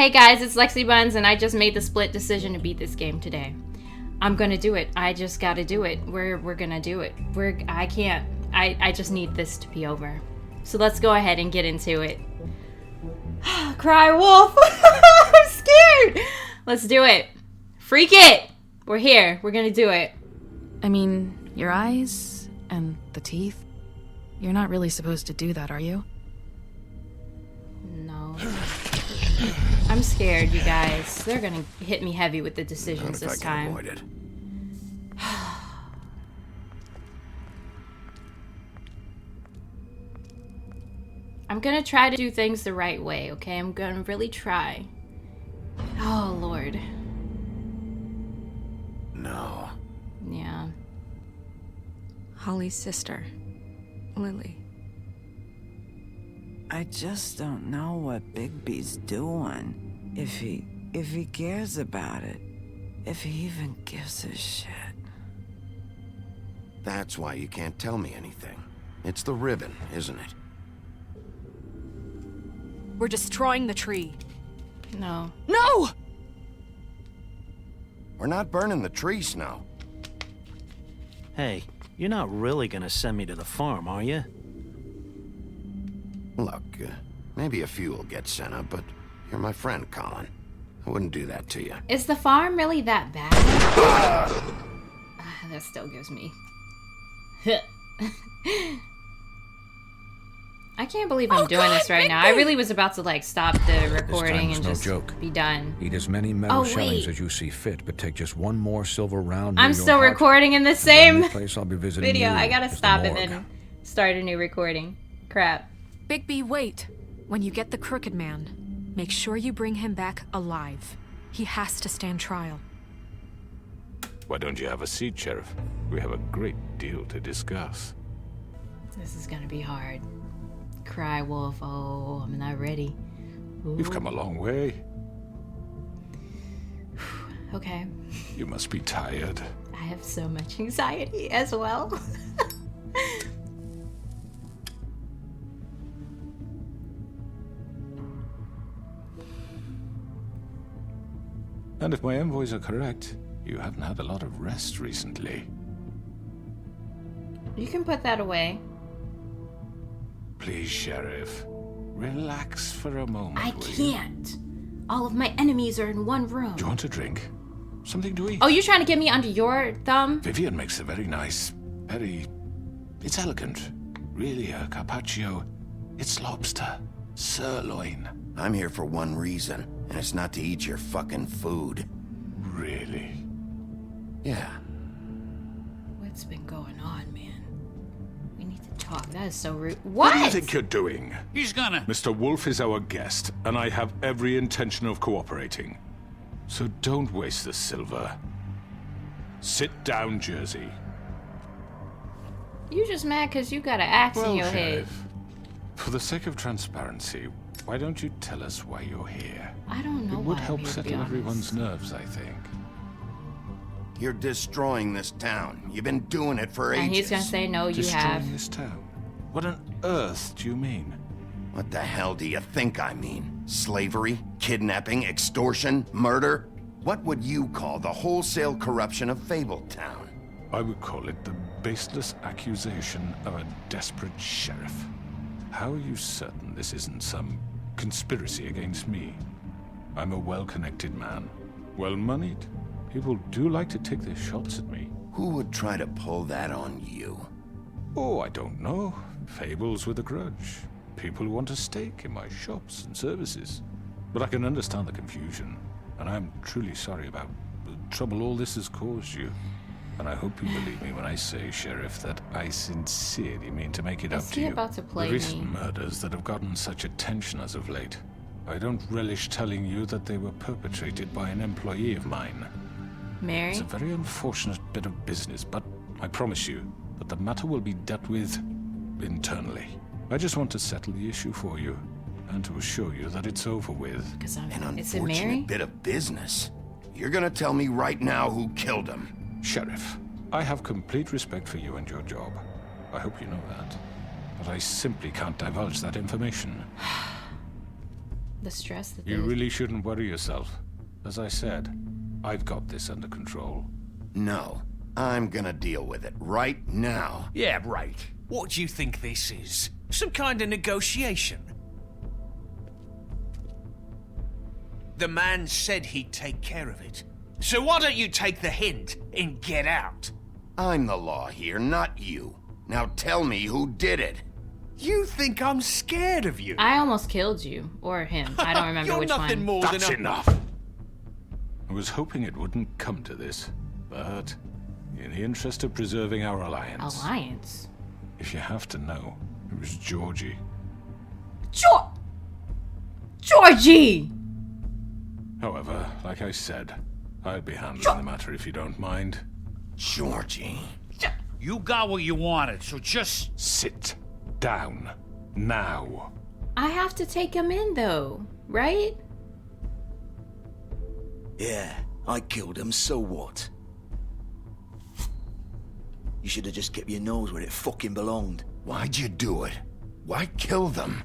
Hey guys, it's Lexi Buns, and I just made the split decision to beat this game today. I'm gonna do it. I just gotta do it. We're gonna do it. I can't. I just need this to be over. So let's go ahead and get into it. Cry wolf! I'm scared! Let's do it. Freak it! We're here. We're gonna do it. I mean, your eyes and the teeth. You're not really supposed to do that, are you? No. I'm scared, you guys. They're gonna hit me heavy with the decisions this time. Avoid it. I'm gonna try to do things the right way, okay? I'm gonna really try. Oh, Lord. No. Yeah. Holly's sister, Lily. I just don't know what Bigby's doing. If he cares about it. If he even gives a shit. That's why you can't tell me anything. It's the ribbon, isn't it? We're destroying the tree. No. No! We're not burning the tree, Snow. Hey, you're not really gonna send me to the farm, are you? Look, maybe a few will get sent up, but you're my friend, Colin. I wouldn't do that to you. Is the farm really that bad? That still gives me... I can't believe I'm doing this right now. I really was about to, like, stop the recording and just be done. Eat as many metal shellings as you see fit, but take just one more silver round. I'm still recording in the same place I'll be visiting video. I gotta stop and morgue. then start a new recording. Crap. Bigby, wait. When you get the Crooked Man, make sure you bring him back alive. He has to stand trial. Why don't you have a seat, Sheriff? We have a great deal to discuss. This is gonna be hard. Cry wolf. Oh, I'm not ready. Ooh. You've come a long way. Okay. You must be tired. I have so much anxiety as well. And if my envoys are correct, you haven't had a lot of rest recently. You can put that away. Please, Sheriff. Relax for a moment, I will you? can't. All of my enemies are in one room. Do you want a drink? Something to eat? Oh, you're trying to get me under your thumb? Vivian makes a very nice, it's elegant. Really, a carpaccio. It's lobster. Sirloin. I'm here for one reason, and it's not to eat your fucking food. Really? Yeah. What's been going on, man? We need to talk. That is so rude. What? What do you think you're doing? He's gonna... Mr. Wolf is our guest, and I have every intention of cooperating. So don't waste the silver. Sit down, Jersey. You just mad because you got an axe in your head. Sheriff, for the sake of transparency, why don't you tell us why you're here? I don't know It would why help I'm here, to be settle honest. everyone's nerves, I think. You're destroying this town. You've been doing it for ages. And he's gonna say, no, you have. Destroying this town? What on earth do you mean? What the hell do you think I mean? Slavery? Kidnapping? Extortion? Murder? What would you call the wholesale corruption of Fabletown? I would call it the baseless accusation of a desperate sheriff. How are you certain this isn't some conspiracy against me? I'm a well-connected man, well-moneyed. People do like to take their shots at me. Who would try to pull that on you? Oh, I don't know. Fables with a grudge. People who want a stake in my shops and services. But I can understand the confusion, and I'm truly sorry about the trouble all this has caused you. And I hope you believe me when I say, Sheriff, that I sincerely mean to make it up Is to he you. about to play The recent me? murders that have gotten such attention as of late, I don't relish telling you that they were perpetrated by an employee of mine. Mary? It's a very unfortunate bit of business, but I promise you that the matter will be dealt with internally. I just want to settle the issue for you, and to assure you that it's over with. An Is it Mary? unfortunate bit of business. You're gonna tell me right now who killed him. Sheriff, I have complete respect for you and your job. I hope you know that. But I simply can't divulge that information. The stress that You really shouldn't worry yourself. As I said, I've got this under control. No, I'm gonna deal with it right now. Yeah, right. What do you think this is? Some kind of negotiation? The man said he'd take care of it. So why don't you take the hint and get out? I'm the law here, not you. Now tell me who did it. You think I'm scared of you? I almost killed you. Or him. I don't remember You're which nothing one. more That's than a... enough! I was hoping it wouldn't come to this, but in the interest of preserving our alliance... Alliance? If you have to know, it was Georgie. Georgie! However, like I said, I'll be handling the matter if you don't mind. Georgie. You got what you wanted, so just... Sit down. Now. I have to take him in, though. Right? Yeah, I killed him, so what? You should have just kept your nose where it fucking belonged. Why'd you do it? Why kill them?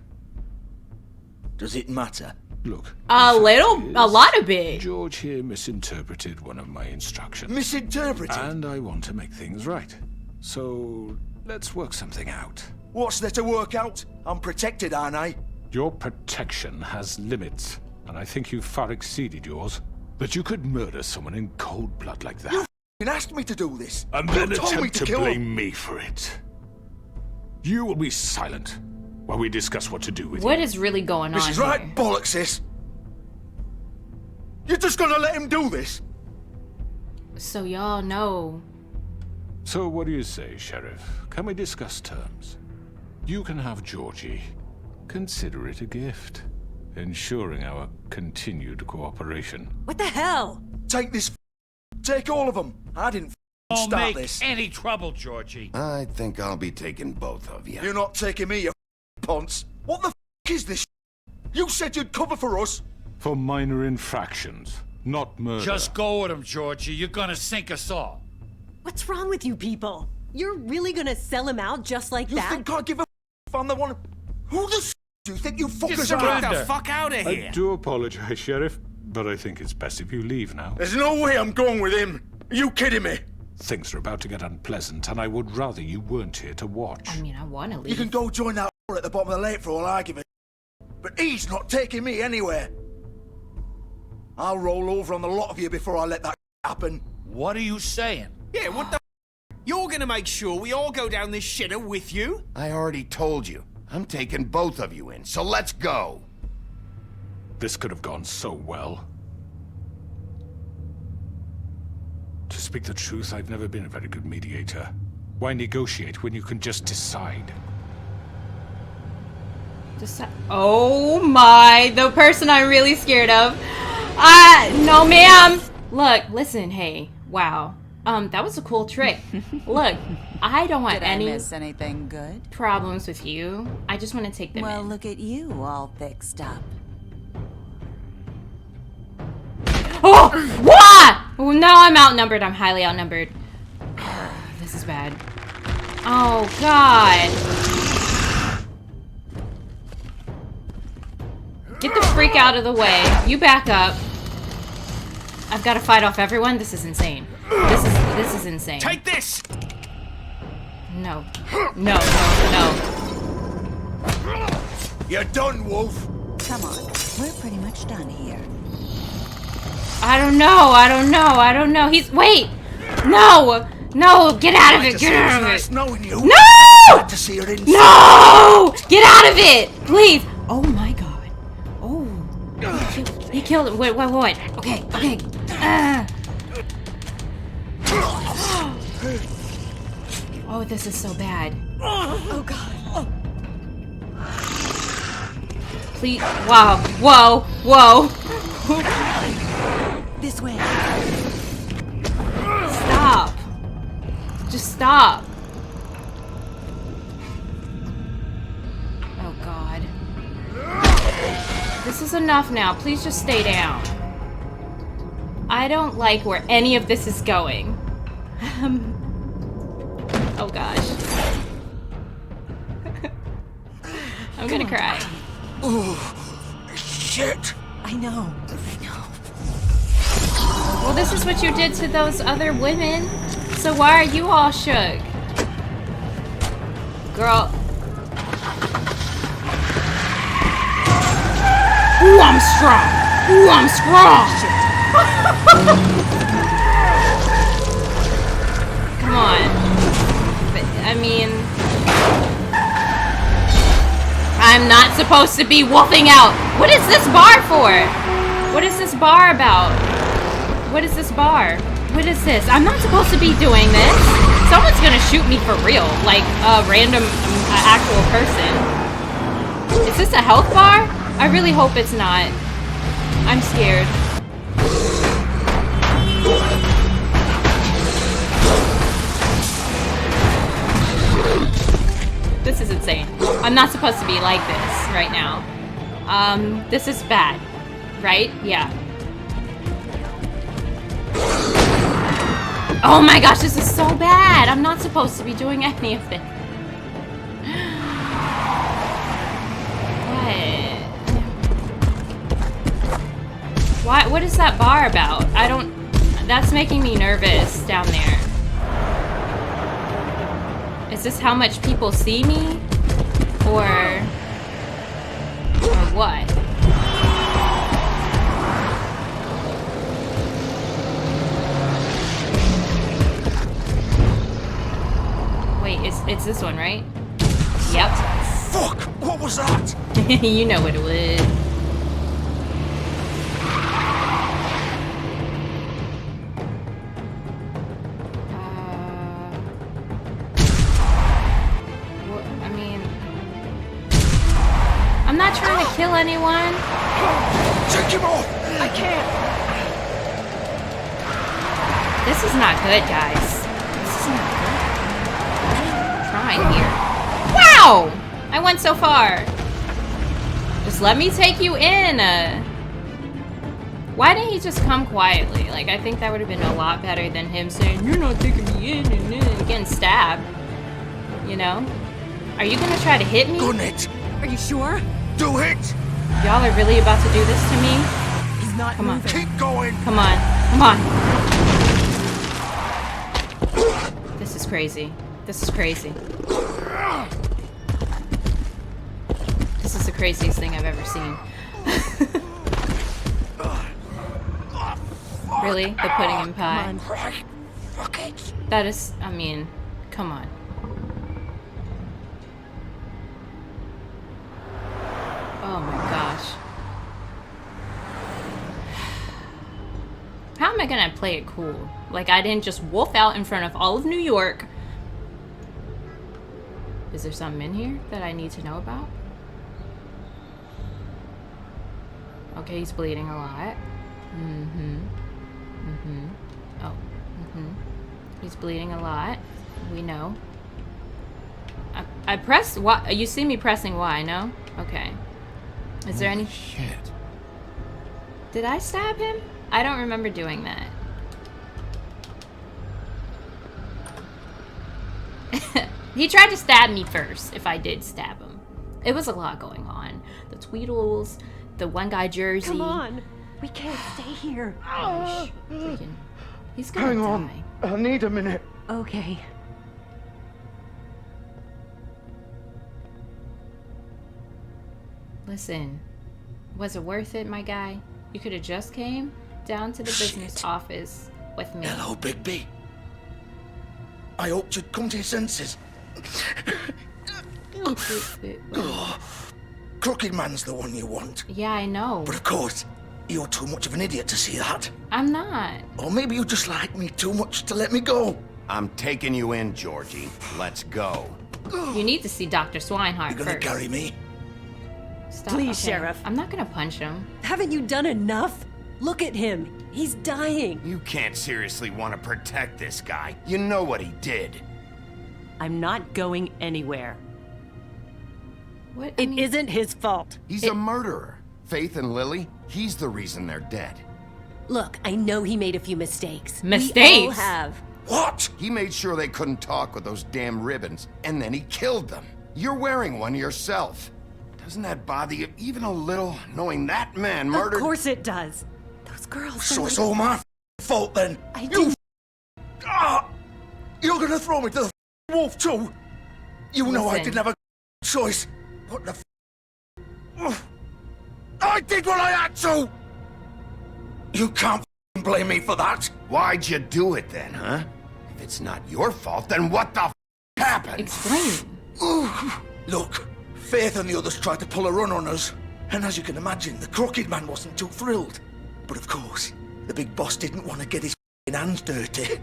Does it matter? Look. A lot of bit. George here misinterpreted one of my instructions. Misinterpreted? And I want to make things right. So, let's work something out. What's there to work out? I'm protected, aren't I? Your protection has limits, and I think you've far exceeded yours. But you could murder someone in cold blood like that. You f***ing asked me to do this. And then You told me attempt to kill blame him. me for it. You will be silent while we discuss what to do with What you. is really going on This is right, here? bollocks, sis. You're just gonna let him do this? So y'all know. So what do you say, Sheriff? Can we discuss terms? You can have Georgie. Consider it a gift, ensuring our continued cooperation. What the hell? Take this. Take all of them. I didn't Don't start make this. any trouble, Georgie. I think I'll be taking both of you. You're not taking me, you ponce. What the is this? You said you'd cover for us. For minor infractions, not murder. Just go with him, Georgie. You're gonna sink us all. What's wrong with you people? You're really gonna sell him out just like You that? think I give a I'm the one? Who the do you think you fuckers are? surrender. Get the fuck out of I here. do apologize, Sheriff, but I think it's best if you leave now. There's no way I'm going with him. Are you kidding me? Things are about to get unpleasant, and I would rather you weren't here to watch. I mean, I want to You leave. can go join that at the bottom of the lake for all I give a but he's not taking me anywhere. I'll roll over on the lot of you before I let that happen. What are you saying? Yeah, what the You're gonna make sure we all go down this shitter with you? I already told you. I'm taking both of you in, so let's go. This could have gone so well. To speak the truth, I've never been a very good mediator. Why negotiate when you can just decide? Oh my, the person I'm really scared of. No ma'am. Look, listen, hey, wow. That was a cool trick. Look, I don't want Did any I miss anything good? problems with you. I just want to take them Well, in. look at you, all fixed up. Oh, what? Well, now I'm outnumbered. I'm highly outnumbered. This is bad. Oh, God. Get the freak out of the way. You back up. I've got to fight off everyone. This is insane. This is insane. Take this! No. No, no, no. You're done, Wolf. Come on, we're pretty much done here. I don't know. I don't know. I don't know. He's... Wait! No! No! Get out of it! Get out of it! Knowing you. No! To see her inside. No! Get out of it! Please! Oh my god. Oh. He killed him. Wait. Okay, okay. Oh, this is so bad. Oh god. Please. Wow. Whoa. Whoa. This way. Stop. Just stop. Oh god. This is enough now. Please just stay down. I don't like where any of this is going. Oh gosh. I'm gonna cry. Shit! I know. Well, this is what you did to those other women. So why are you all shook? Girl. Ooh, I'm strong. Ooh, I'm strong. Come on. But, I mean... I'm not supposed to be wolfing out. What is this bar for? What is this bar about? What is this bar? What is this? I'm not supposed to be doing this. Someone's gonna shoot me for real. Like a random actual person. Is this a health bar? I really hope it's not. I'm scared. This is insane. I'm not supposed to be like this right now. This is bad. Right? Yeah. Oh my gosh, this is so bad. I'm not supposed to be doing any of this. What? What is that bar about? I don't... That's making me nervous down there. Is this how much people see me? Or what? Wait, it's this one, right? Yep. Fuck! What was that? You know what it was. I'm not trying to kill anyone. Take him off! I can't. This is not good, guys. This is not good. I'm trying here. Wow! I went so far. Just let me take you in. Why didn't he just come quietly? Like, I think that would have been a lot better than him saying, "You're not taking me in," and getting stabbed. You know? Are you gonna try to hit me? Gun it! Are you sure? Do it! Y'all are really about to do this to me? He's not Come on. moving. Keep going! Come on. Come on. This is crazy. This is crazy. This is the craziest thing I've ever seen. Really? The pudding and pie? That is, I mean, come on. Oh my gosh. How am I gonna play it cool? Like, I didn't just wolf out in front of all of New York. Is there something in here that I need to know about? Okay, he's bleeding a lot. Oh, He's bleeding a lot. We know. I pressed Y. You see me pressing Y, no? Okay. Is there any... Shit. Did I stab him? I don't remember doing that. He tried to stab me first, if I did stab him. It was a lot going on. The Tweedles, the one guy Jersey. Come on. We can't stay here. He's gonna Hang die. on. I need a minute. Okay. Listen, was it worth it, my guy? You could have just came down to the business office with me. Hello, Bigby. I hoped you'd come to your senses. Crooked Man's the one you want. Yeah, I know. But of course, you're too much of an idiot to see that. I'm not. Or maybe you just like me too much to let me go. I'm taking you in, Georgie. Let's go. You need to see Dr. Swinehart You're gonna first. carry me? Stop. Please, Sheriff. I'm not gonna punch him. Haven't you done enough? Look at him. He's dying. You can't seriously want to protect this guy. You know what he did. I'm not going anywhere. What? It isn't his fault. He's a murderer. Faith and Lily, he's the reason they're dead. Look, I know he made a few mistakes. We all Mistakes? have. What? He made sure they couldn't talk with those damn ribbons, and then he killed them. You're wearing one yourself. Doesn't that bother you even a little, knowing that man murdered... Of course it does. Those girls... So it's all my fault then? I didn't... You're gonna throw me to the wolf too? You know I Listen. didn't have a choice. What the I did what I had to! You can't blame me for that. Why'd you do it then, huh? If it's not your fault, then what the happened? Explain. Look, Faith and the others tried to pull a run on us. And as you can imagine, the Crooked Man wasn't too thrilled. But of course, the big boss didn't want to get his hands dirty.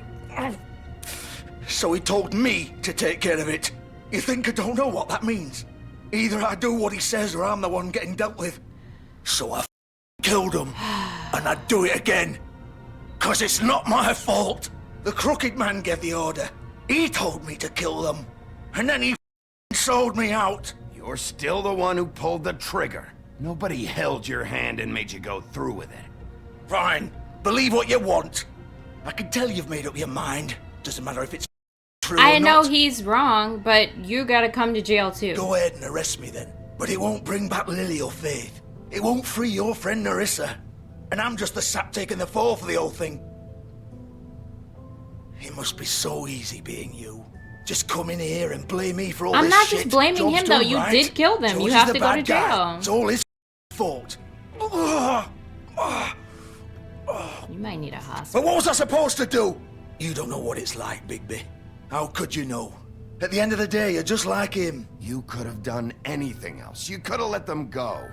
So he told me to take care of it. You think I don't know what that means? Either I do what he says or I'm the one getting dealt with. So I killed him. And I'd do it again. 'Cause it's not my fault. The Crooked Man gave the order. He told me to kill them. And then he sold me out. You're still the one who pulled the trigger. Nobody held your hand and made you go through with it. Fine. Believe what you want. I can tell you've made up your mind. Doesn't matter if it's true I or know not. he's wrong, but you gotta come to jail too. Go ahead and arrest me then. But it won't bring back Lily or Faith. It won't free your friend Nerissa. And I'm just the sap taking the fall for the whole thing. It must be so easy being you. Just come in here and blame me for all I'm this not shit. just blaming Job's him though. done You right. did kill them. George You is have the to go to bad guy. jail. It's all his fault. You might need a hospital. But what was I supposed to do? You don't know what it's like, Bigby. How could you know? At the end of the day, you're just like him. You could have done anything else. You could have let them go.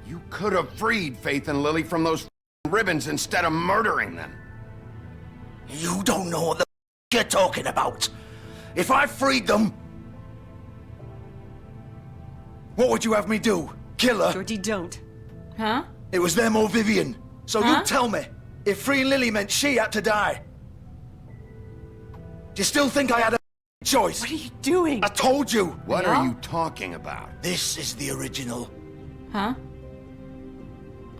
You could have freed Faith and Lily from those ribbons instead of murdering them. You don't know what the you're talking about. If I freed them, what would you have me do? Kill her? Georgie, don't. Huh? It was them or Vivian. So Huh? you tell me, if freeing Lily meant she had to die, do you still think I had a choice? What are you doing? I told you. What Yeah? are you talking about? This is the original. Huh?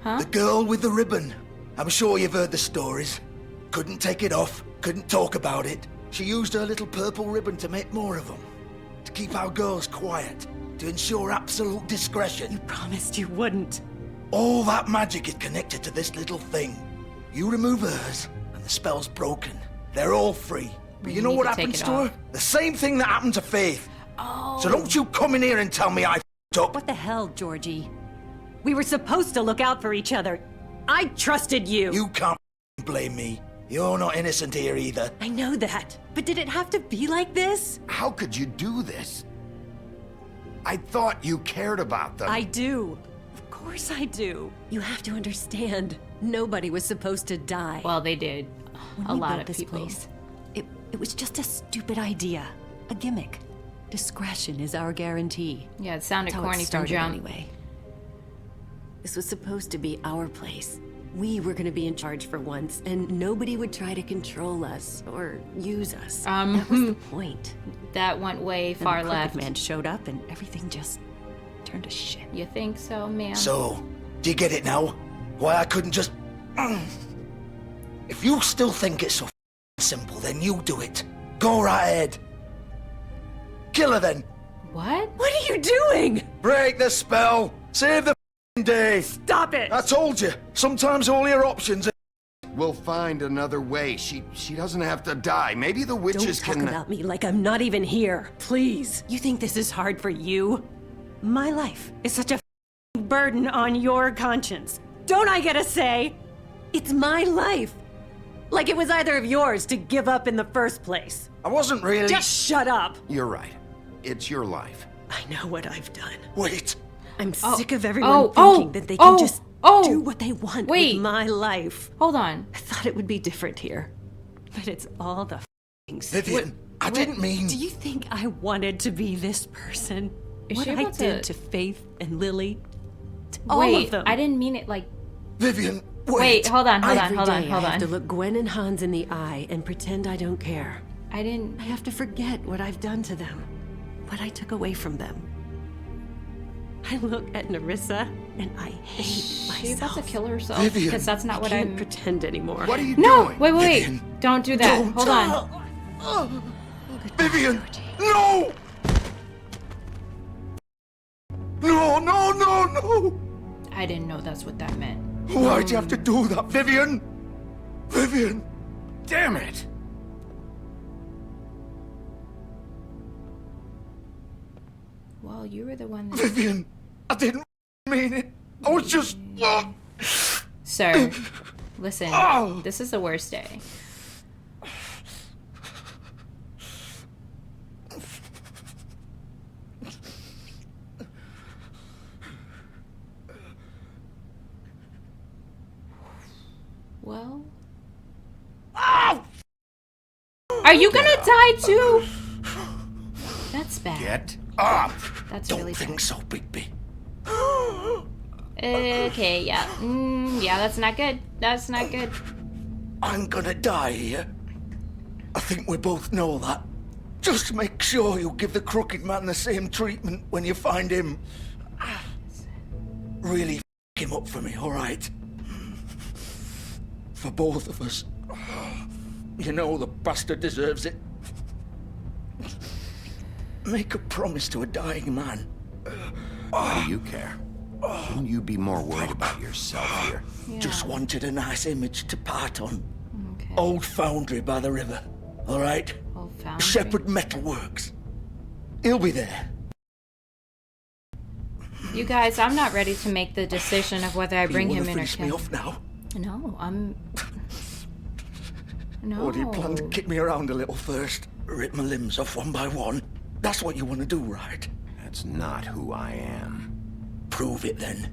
Huh? The girl with the ribbon. I'm sure you've heard the stories. Couldn't take it off, couldn't talk about it. She used her little purple ribbon to make more of them. To keep our girls quiet. To ensure absolute discretion. You promised you wouldn't. All that magic is connected to this little thing. You remove hers, and the spell's broken. They're all free. But you know need what to take happens it to off. her? The same thing that happened to Faith. Oh. So don't you come in here and tell me I f***ed up. What the hell, Georgie? We were supposed to look out for each other. I trusted you. You can't blame me. You're not innocent here either. I know that. But did it have to be like this? How could you do this? I thought you cared about them. I do. Of course I do. You have to understand. Nobody was supposed to die. Well, they did. When A we lot built of this people. place, it was just a stupid idea. A gimmick. Discretion is our guarantee. Yeah, it sounded That's how corny it from started jump. anyway. This was supposed to be our place. We were going to be in charge for once, and nobody would try to control us or use us. That was the point. That went way Then far the Crooked left. Man showed up, and everything just turned to shit. You think so, ma'am? So, do you get it now? Why I couldn't just... If you still think it's so simple, then you do it. Go right ahead. Kill her then. What? What are you doing? Break the spell. Save the day. Stop it! I told you. Sometimes all your options are... We'll find another way. She doesn't have to die. Maybe the Don't witches talk can... about me like I'm not even here. Please. You think this is hard for you? My life is such a burden on your conscience. Don't I get a say? It's my life. Like it was either of yours to give up in the first place. I wasn't really... Just shut up. You're right. It's your life. I know what I've done. Wait. I'm sick of everyone thinking that they can just do what they want with my life. Hold on. I thought it would be different here. But it's all the Vivian, I didn't mean... Do you think I wanted to be this person? Is What she I about did to- to Faith and Lily? To all Wait, of them. I didn't mean it like... Vivian, Wait, hold on. Every hold day I on. have to look Gwen and Hans in the eye and pretend I don't care. I didn't... I have to forget what I've done to them. What I took away from them. I look at Nerissa and I hate myself. She's about to kill herself. Vivian, Because that's not I what can't I'm... pretend anymore. What are you No! doing? Wait. Vivian, Don't do that. Don't Hold on. Vivian, no! No, No! I didn't know that's what that meant. Why'd you have to do that, Vivian? Vivian! Damn it! Well, you were the one that... Vivian! I didn't mean it. I was just... Sir, listen, this is the worst day. Well... Are you gonna die too? That's bad. Get up! That's Don't really think bad. so, Bigby. Okay, yeah. Yeah, that's not good. That's not good. I'm gonna die here. I think we both know that. Just make sure you give the Crooked Man the same treatment when you find him. Really f him up for me, alright? For both of us. You know the bastard deserves it. Make a promise to a dying man. Why do you care? Shouldn't you be more worried about yourself here? Yeah. Just wanted a nice image to part on. Old foundry by the river, alright? Old foundry. Shepherd Metalworks. He'll be there. You guys, I'm not ready to make the decision of whether I bring you him wanna in or finish me kill. off now? No, I'm... No. Or do you plan to kick me around a little first? Rip my limbs off one by one? That's what you want to do, right? That's not who I am. Prove it then.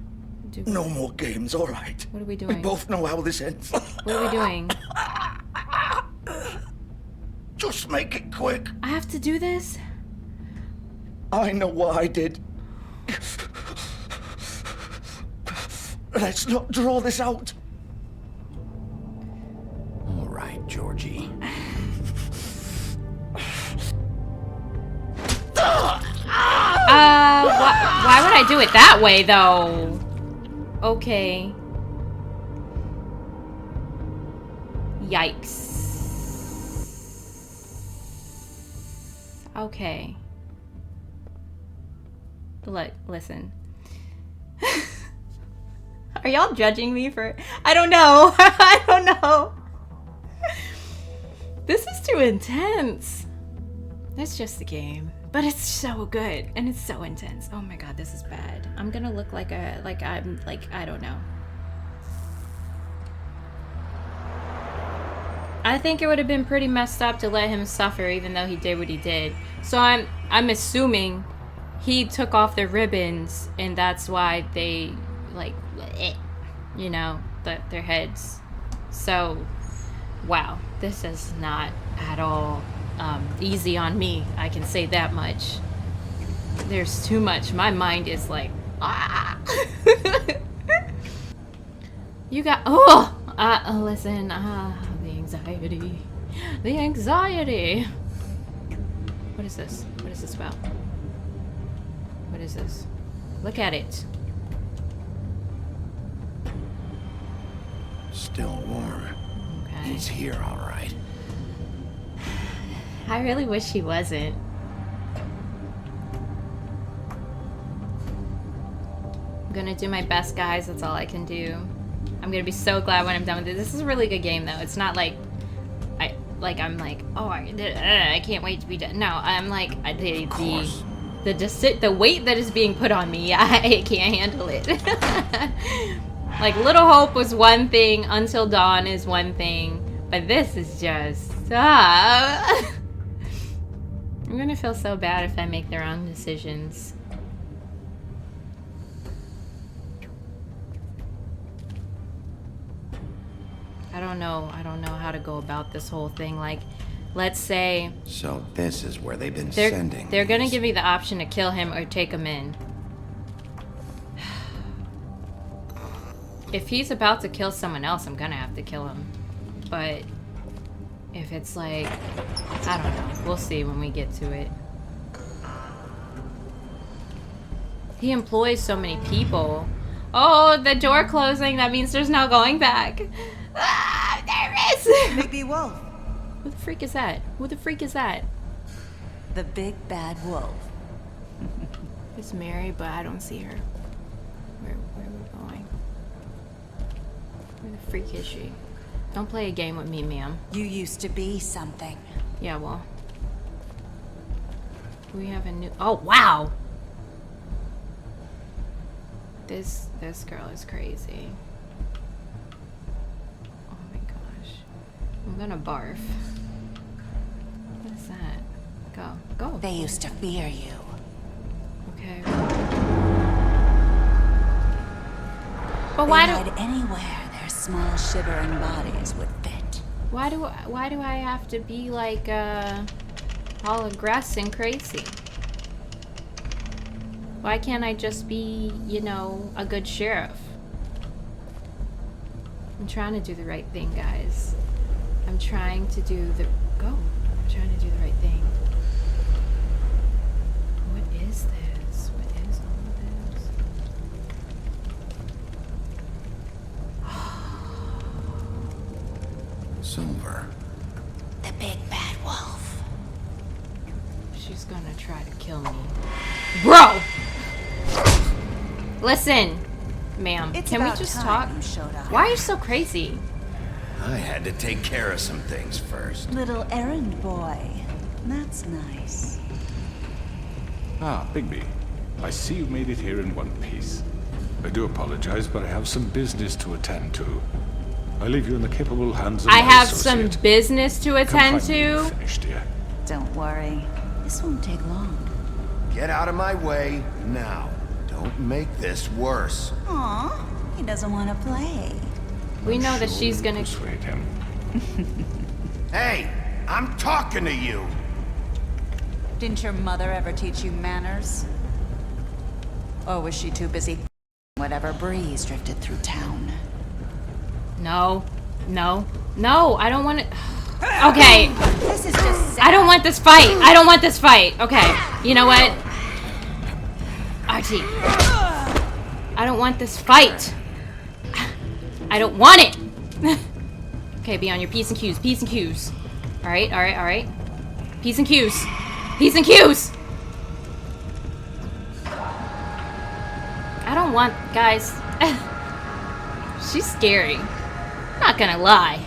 No more games, all right? What are we We doing? both know how this ends. What are we doing? Just make it quick. I have to do this? I know what I did. Let's not draw this out. All right, Georgie. Why would I do it that way, though? Okay. Yikes. Okay. Look, listen. Are y'all judging me for... I don't know. I don't know. This is too intense. It's just a game. But it's so good. And it's so intense. Oh my god, this is bad. I'm gonna look like a... I don't know. I think it would have been pretty messed up to let him suffer even though he did what he did. So I'm assuming he took off the ribbons and that's why they you know, their heads. So wow, this is not at all easy on me. I can say that much. There's too much. My mind is like You got listen, the anxiety. What is this? What is this about? What is this? Look at it. Still warm. Okay. He's here, all right. I really wish he wasn't. I'm gonna do my best, guys. That's all I can do. I'm gonna be so glad when I'm done with it. This is a really good game, though. It's not like I'm like, oh, I can't wait to be done. No, I'm like the weight that is being put on me. I can't handle it. Like Little Hope was one thing, Until Dawn is one thing, but this is just I'm gonna feel so bad if I make the wrong decisions. I don't know how to go about this whole thing. Like, let's say... So this is where they've been sending. They're gonna give me the option to kill him or take him in. If he's about to kill someone else, I'm gonna have to kill him. But if it's like... I don't know. We'll see when we get to it. He employs so many people. Oh, the door closing. That means there's no going back. Ah, there is! Bigby Wolf. Who the freak is that? Who the freak is that? The big bad wolf. It's Mary, but I don't see her. freak is she? Don't play a game with me, ma'am. You used to be something. Yeah, well. We have a new... Oh, wow! This girl is crazy. Oh my gosh. I'm gonna barf. What is that? Go. They used to fear you. Okay. But why They'd hide anywhere their small shivering bodies would fit. Why do I have to be like all aggressive and crazy? Why can't I just be, you know, a good sheriff? I'm trying to do the right thing, guys. I'm trying to do the I'm trying to do the right thing. What is this? What is all of this? Silver. The big bad wolf. She's gonna try to kill me. Bro! Listen, ma'am. Can we just talk? Why are you so crazy? I had to take care of some things first. Little errand boy. That's nice. Ah, Bigby. I see you made it here in one piece. I do apologize, but I have some business to attend to. I leave you in the capable hands of I my have associate. some business to attend to. Finished here. Don't worry. This won't take long. Get out of my way now. Don't make this worse. Aw, he doesn't want to play. We know that she's gonna persuade him. Hey, I'm talking to you. Didn't your mother ever teach you manners? Or was she too busy whatever breeze drifted through town? No. I don't want it. Okay. This is just I don't want this fight. I don't want this fight. Okay. You know what? RT. I don't want this fight. I don't want it. Okay, be on your P's and Q's. P's and Q's. All right. P's and Q's. P's and Q's. I don't want, guys. She's scary. I'm not gonna lie.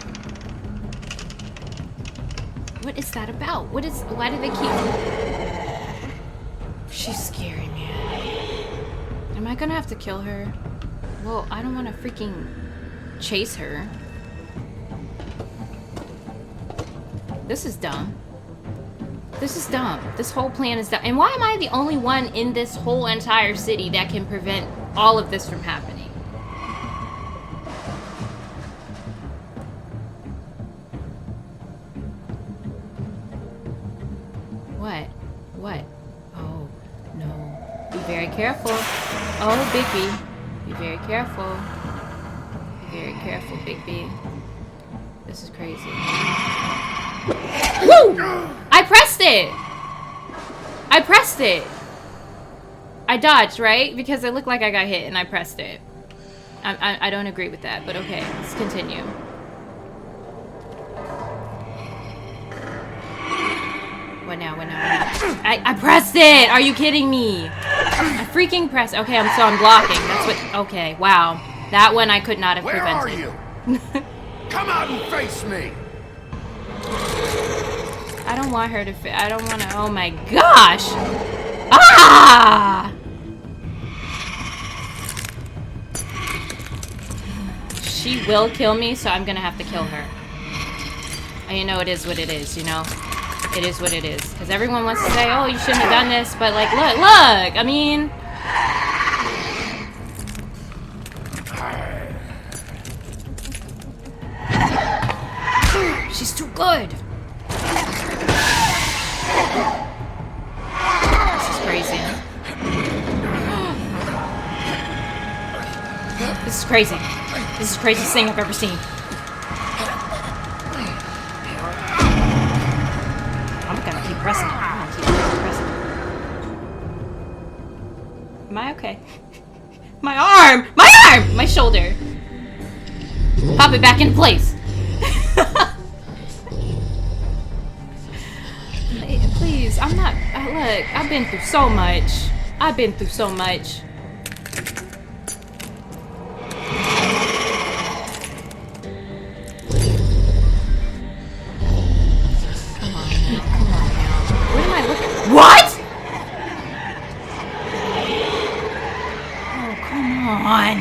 What is that about? Why do they keep... She's scary, man. Am I gonna have to kill her? Well, I don't want to freaking chase her. This is dumb. This whole plan is dumb. And why am I the only one in this whole entire city that can prevent all of this from happening? What? Oh, no. Be very careful. Oh, Bigby. Be very careful. Be very careful, Bigby. This is crazy. Woo! I pressed it! I dodged, right? Because it looked like I got hit and I pressed it. I don't agree with that, but okay, let's continue. What now? I pressed it! Are you kidding me? I freaking pressed. Okay, so I'm blocking. That's what. Okay, wow. That one I could not have prevented. Where are you? Come out and face me! I don't want her to. I don't want to. Oh my gosh! Ah! She will kill me, so I'm gonna have to kill her. And you know, it is what it is, you know? It is what it is. Because everyone wants to say, oh, you shouldn't have done this, but like, look! I mean... She's too good! This is crazy. This is crazy. This is the craziest thing I've ever seen. I'm gonna keep pressing. Am I okay? My arm! My shoulder! Pop it back into place! Please, I'm not... Look, I've been through so much. What? Oh, come on.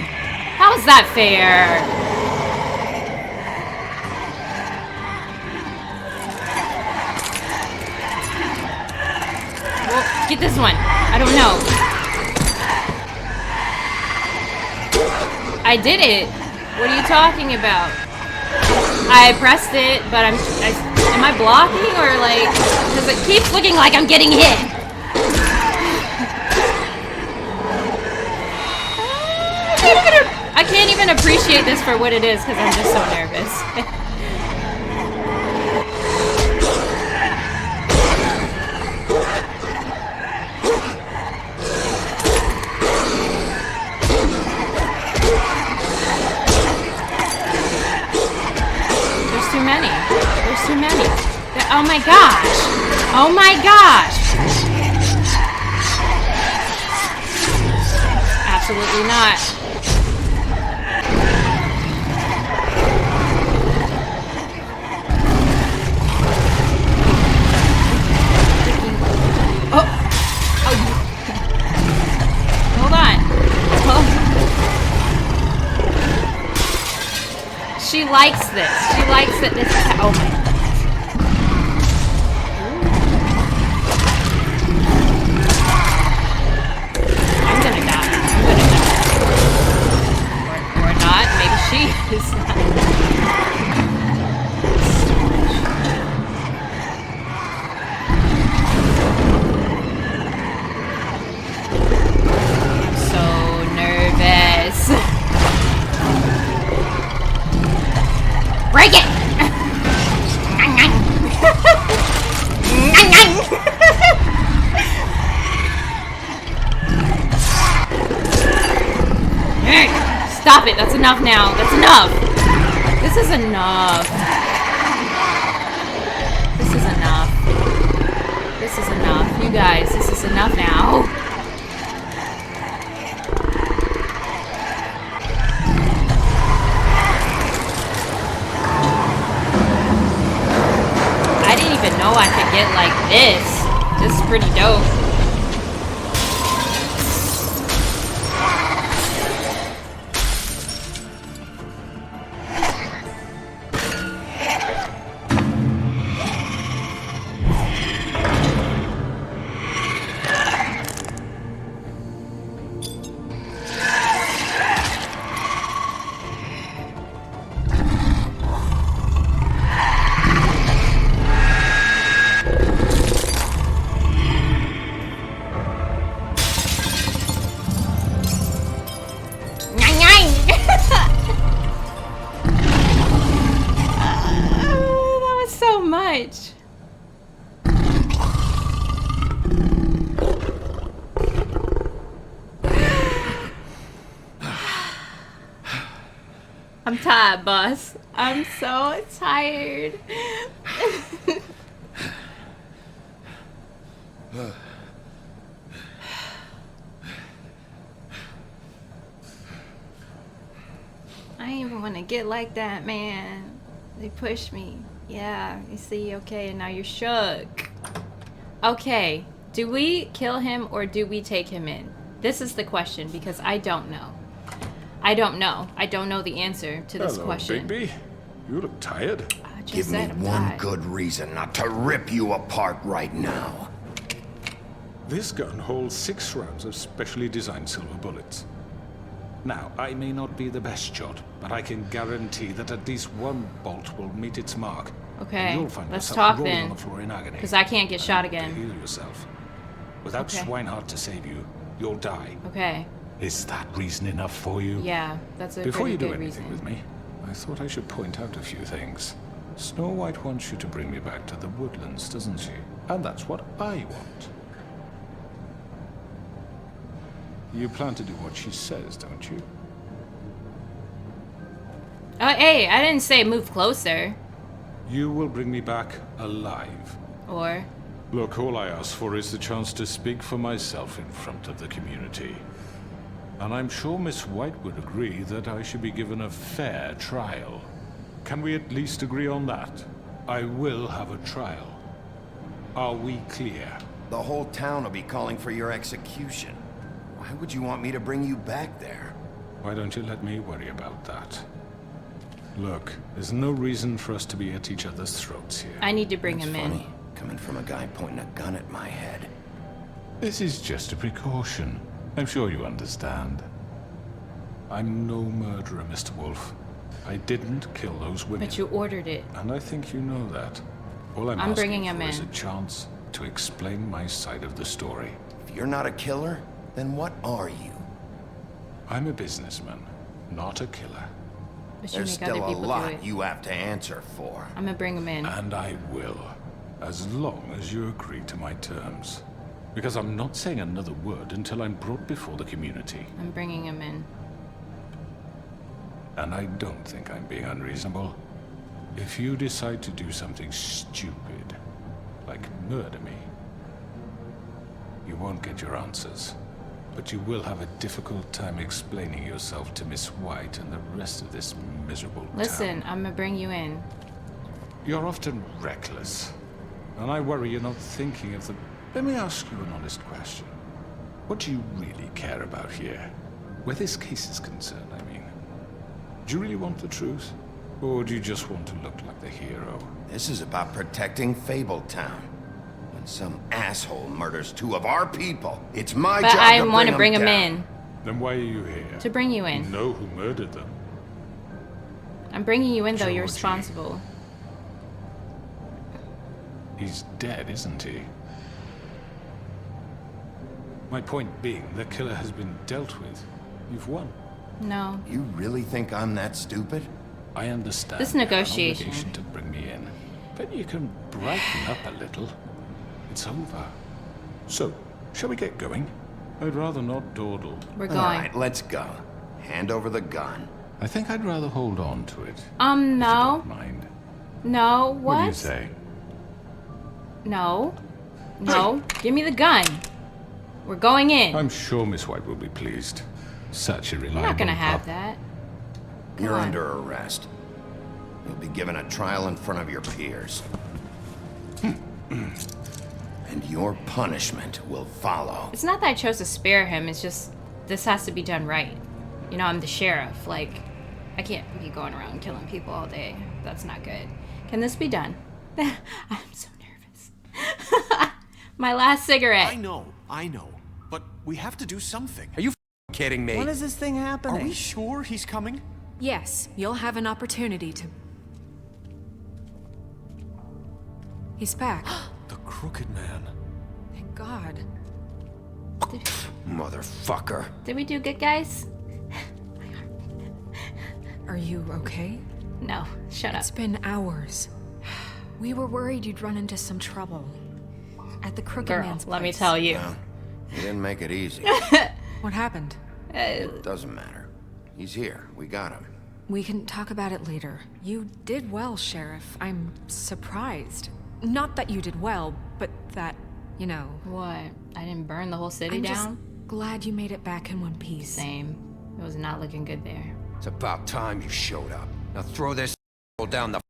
How is that fair? Well, get this one. I don't know. I did it. What are you talking about? I pressed it, but am I blocking or like, because it keeps looking like I'm getting hit. I can't even appreciate this for what it is because I'm just so nervous. There's too many. Oh my gosh. Oh my gosh. Absolutely not. Oh. Hold on. She likes this. She likes that this is. Oh my. I'm gonna die. Or not. Maybe she is not. I'm so nervous. Break it! Stop it. That's enough now. That's enough. This is enough. This is enough. This is enough. You guys, this is enough now. I didn't even know I could get like this. This is pretty dope. I'm tired, boss. I'm so tired. I didn't even want to get like that, man. They pushed me. Yeah, you see, okay, and now you're shook. Okay, do we kill him or do we take him in? This is the question because I don't know. I don't know. I don't know the answer to this question. Bigby. You look tired. Give me one good reason not to rip you apart right now. This gun holds 6 rounds of specially designed silver bullets. Now, I may not be the best shot, but I can guarantee that at least one bolt will meet its mark. Okay, You'll find let's yourself talk rolling then. on the floor in agony. Because I can't get shot again. Heal yourself. Without Swinehart to save you, you'll die. Okay. Is that reason enough for you? Yeah, that's a Before pretty you do good anything reason. with me, I thought I should point out a few things. Snow White wants you to bring me back to the woodlands, doesn't she? And that's what I want. You plan to do what she says, don't you? Hey, I didn't say move closer. You will bring me back alive. Or? Look, all I ask for is the chance to speak for myself in front of the community. And I'm sure Miss White would agree that I should be given a fair trial. Can we at least agree on that? I will have a trial. Are we clear? The whole town will be calling for your execution. Why would you want me to bring you back there? Why don't you let me worry about that? Look, there's no reason for us to be at each other's throats here. I need to bring That's him funny, in. coming from a guy pointing a gun at my head. This is just a precaution. I'm sure you understand. I'm no murderer, Mr. Wolf. I didn't kill those women. But you ordered it. And I think you know that. All I'm bringing asking him for is in. a chance to explain my side of the story. If you're not a killer, then what are you? I'm a businessman, not a killer. But you There's make other still a people do lot it. you have to answer for. I'm gonna bring him in. And I will, as long as you agree to my terms. Because I'm not saying another word until I'm brought before the community. I'm bringing him in. And I don't think I'm being unreasonable. If you decide to do something stupid, like murder me, you won't get your answers. But you will have a difficult time explaining yourself to Miss White and the rest of this miserable Listen, town. I'm gonna bring you in. You're often reckless. And I worry you're not thinking of the... Let me ask you an honest question. What do you really care about here? Where this case is concerned, I mean. Do you really want the truth? Or do you just want to look like the hero? This is about protecting Fabletown. When some asshole murders 2 of our people, it's my But job I to want to bring them him down. in. Then why are you here? To bring you You in. know who murdered them. I'm bringing you in though, you're Georgie. responsible. He's dead, isn't he? My point being, the killer has been dealt with. You've won. No. You really think I'm that stupid? I understand. This you have an negotiation. obligation to bring me in. But you can brighten up a little. It's over. So, shall we get going? I'd rather not dawdle. We're going. All right, let's go. Hand over the gun. I think I'd rather hold on to it. No. Mind. No, what? What do you say? No. No. Give me the gun. We're going in. I'm sure Miss White will be pleased. Such a reliable You're not gonna have pup. that. Come You're on. under arrest. You'll be given a trial in front of your peers. And your punishment will follow. It's not that I chose to spare him, it's just this has to be done right. You know, I'm the sheriff. Like, I can't be going around killing people all day. That's not good. Can this be done? I'm so nervous. My last cigarette. I know. But we have to do something. Are you kidding me? When is this thing happening? Are we sure he's coming? Yes, you'll have an opportunity to... He's back. The Crooked Man. Thank God. Motherfucker. Did we do good, guys? Are you okay? No, shut up. It's been hours. We were worried you'd run into some trouble. At the Crooked Girl, Man's let me place. tell you. Well, he didn't make it easy. What happened? Doesn't matter. He's here. We got him. We can talk about it later. You did well, Sheriff. I'm surprised. Not that you did well, but that, you know... What? I didn't burn the whole city I'm down? just glad you made it back in one piece. Same. It was not looking good there. It's about time you showed up. Now throw this down the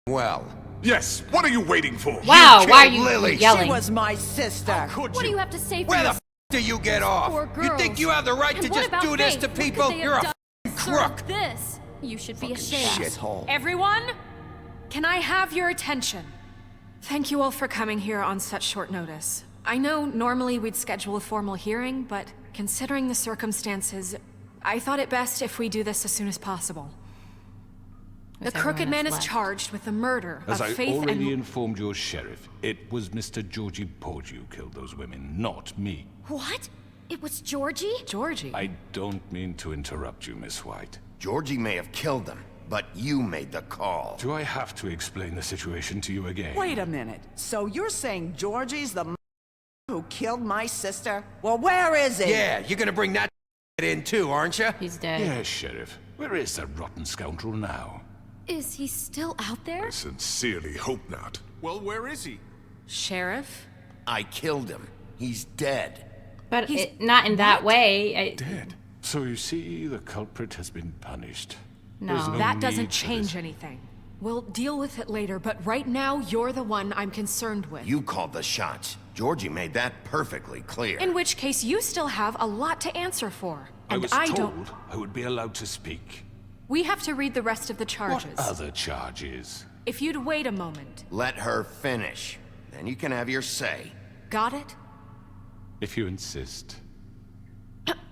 well. Yes, what are you waiting for? Wow, You why are killed you Lily. yelling? She was my sister. Could What do you? you have to say for Where the yourself? do you get off? Poor You think girls. you have the right And to what just about do this Faith? to What could people? they have You're a done crook. to deserve this. You should be ashamed. Shithole. Everyone, can I have your attention? Thank you all for coming here on such short notice. I know normally we'd schedule a formal hearing, but considering the circumstances, I thought it best if we do this as soon as possible. The With Crooked everyone Man that's is left. charged with the murder As of I Faith already and... informed your sheriff, it was Mr. Georgie Porge who killed those women, not me. What? It was Georgie? Georgie? I don't mean to interrupt you, Miss White. Georgie may have killed them, but you made the call. Do I have to explain the situation to you again? Wait a minute. So you're saying Georgie's the who killed my sister? Well, where is he? Yeah, you're gonna bring that in too, aren't you? He's dead. Yes, Sheriff. Where is that rotten scoundrel now? Is he still out there? I sincerely hope not. Well, where is he? Sheriff? I killed him. He's dead. But not in that way. Dead. So you see, the culprit has been punished. No. There's no That need doesn't for change this. anything. We'll deal with it later, but right now, you're the one I'm concerned with. You called the shots. Georgie made that perfectly clear. In which case, you still have a lot to answer for. I And was I told don't. I would be allowed to speak. We have to read the rest of the charges. What other charges? If you'd wait a moment. Let her finish. Then you can have your say. Got it? If you insist.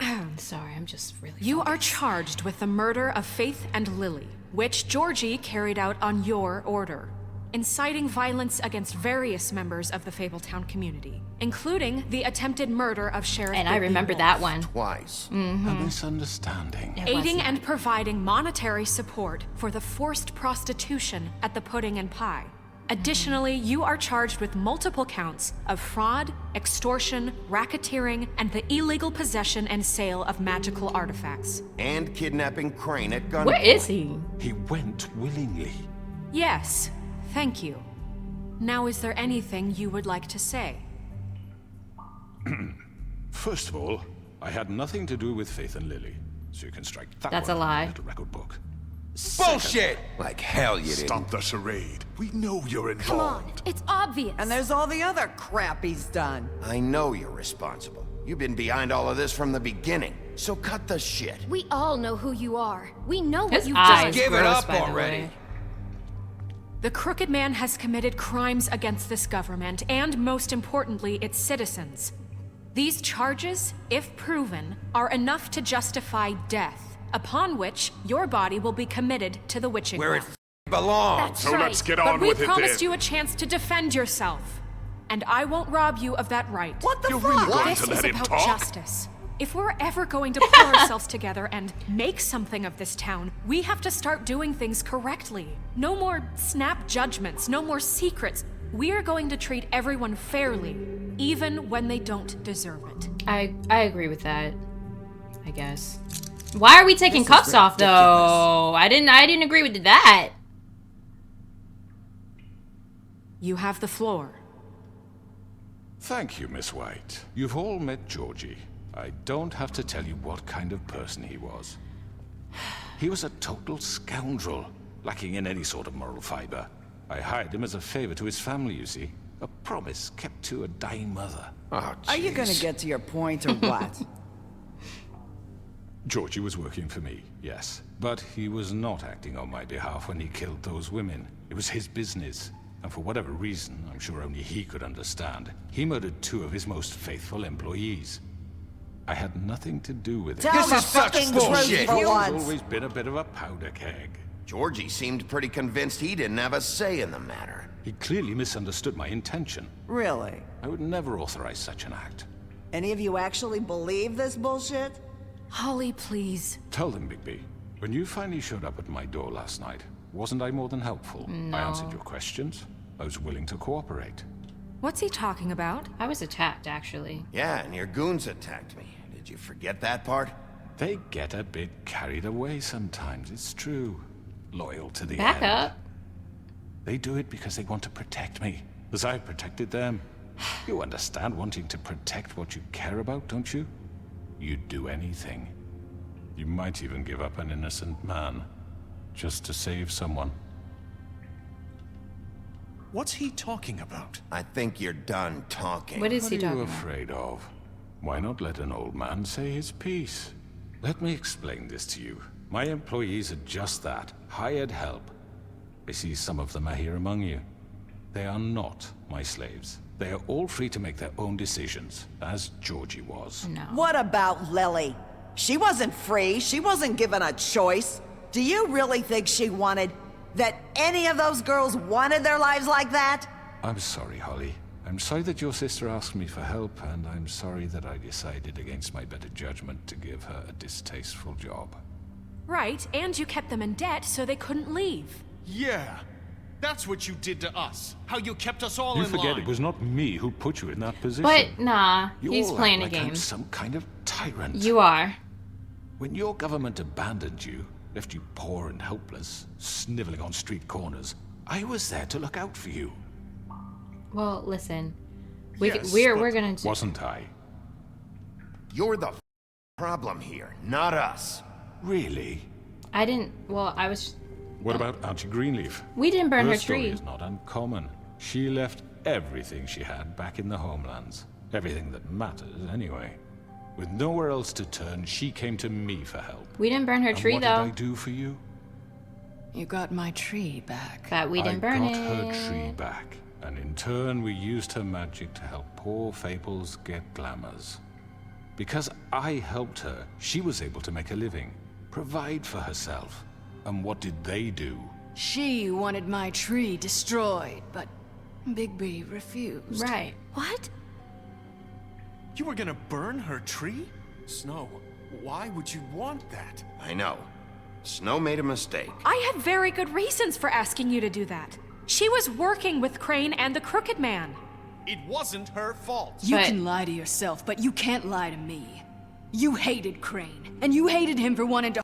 I'm sorry, I'm just really. You are charged with the murder of Faith and Lily, which Georgie carried out on your order, inciting violence against various members of the Fabletown community, including the attempted murder of Sheriff And I Whitney remember Wolf. that one. Twice. A misunderstanding. Aiding and providing monetary support for the forced prostitution at the Pudding and Pie. Additionally, you are charged with multiple counts of fraud, extortion, racketeering, and the illegal possession and sale of magical artifacts. And kidnapping Crane at gunpoint. Where is he? He went willingly. Yes, thank you. Now, is there anything you would like to say? First of all, I had nothing to do with Faith and Lily, so you can strike that That's one a from lie. the little record book. Bullshit! Like hell you didn't. Stop the charade. We know you're Come on, involved. it's obvious. And there's all the other crap he's done. I know you're responsible. You've been behind all of this from the beginning. So cut the shit. We all know who you are. We know what His you've eyes done. Give it gross, up by the already. way. The Crooked Man has committed crimes against this government and, most importantly, its citizens. These charges, if proven, are enough to justify death, upon which your body will be committed to the witching Where it well. belongs. That's So right. let's get But on we with it promised then. you a chance to defend yourself, and I won't rob you of that right. What the You're fuck? really going This to is let him about talk? justice. If we're ever going to pull ourselves together and make something of this town, we have to start doing things correctly. No more snap judgments, no more secrets. We're going to treat everyone fairly, even when they don't deserve it. I agree with that. I guess. Why are we taking cuffs off though? I didn't agree with that. You have the floor. Thank you, Miss White. You've all met Georgie. I don't have to tell you what kind of person he was. He was a total scoundrel, lacking in any sort of moral fiber. I hired him as a favor to his family, you see. A promise kept to a dying mother. Oh, Are you gonna jeez. get to your point or what? Georgie was working for me, yes. But he was not acting on my behalf when he killed those women. It was his business. And for whatever reason, I'm sure only he could understand, he murdered 2 of his most faithful employees. I had nothing to do with it. Tell the fucking truth bullshit. for He's once. always been a bit of a powder keg. Georgie seemed pretty convinced he didn't have a say in the matter. He clearly misunderstood my intention. Really? I would never authorize such an act. Any of you actually believe this bullshit? Holly, please. Tell them, Bigby. When you finally showed up at my door last night, wasn't I more than helpful? No. I answered your questions. I was willing to cooperate. What's he talking about? I was attacked, actually. Yeah, and your goons attacked me. Did you forget that part? They get a bit carried away sometimes, it's true. Loyal to the Back end. up. They do it because they want to protect me, as I protected them. You understand wanting to protect what you care about, don't you? You'd do anything. You might even give up an innocent man, just to save someone. What's he talking about? I think you're done talking. What is What he are talking you about? afraid of? Why not let an old man say his piece? Let me explain this to you. My employees are just that, hired help. I see some of them are here among you. They are not my slaves. They are all free to make their own decisions, as Georgie was. No. What about Lily? She wasn't free. She wasn't given a choice. Do you really think she wanted... that any of those girls wanted their lives like that? I'm sorry, Holly. I'm sorry that your sister asked me for help, and I'm sorry that I decided against my better judgment to give her a distasteful job. Right, and you kept them in debt so they couldn't leave. Yeah. That's what you did to us. How you kept us all You in forget line. it was not me who put you in that position. But nah, You he's all act playing a like game. I'm some kind of tyrant. You are. When your government abandoned you, left you poor and helpless, sniveling on street corners, I was there to look out for you. Well, listen. Yes, We're gonna do... Wasn't I? You're the problem here, not us. Really? I didn't... Well, I was... What about Auntie Greenleaf? We didn't burn her story tree. is not uncommon. She left everything she had back in the homelands. Everything that matters, anyway. With nowhere else to turn, she came to me for help. We didn't burn her And tree, what though. did I do for you? You got my tree back. But we didn't burn I it. got her tree back, and in turn we used her magic to help poor Fables get glamours. Because I helped her, she was able to make a living, provide for herself. And what did they do? She wanted my tree destroyed, but Bigby refused. Right. What? You were gonna burn her tree? Snow, why would you want that? I know. Snow made a mistake. I had very good reasons for asking you to do that. She was working with Crane and the Crooked Man. It wasn't her fault. You can lie to yourself, but you can't lie to me. You hated Crane, and you hated him for wanting to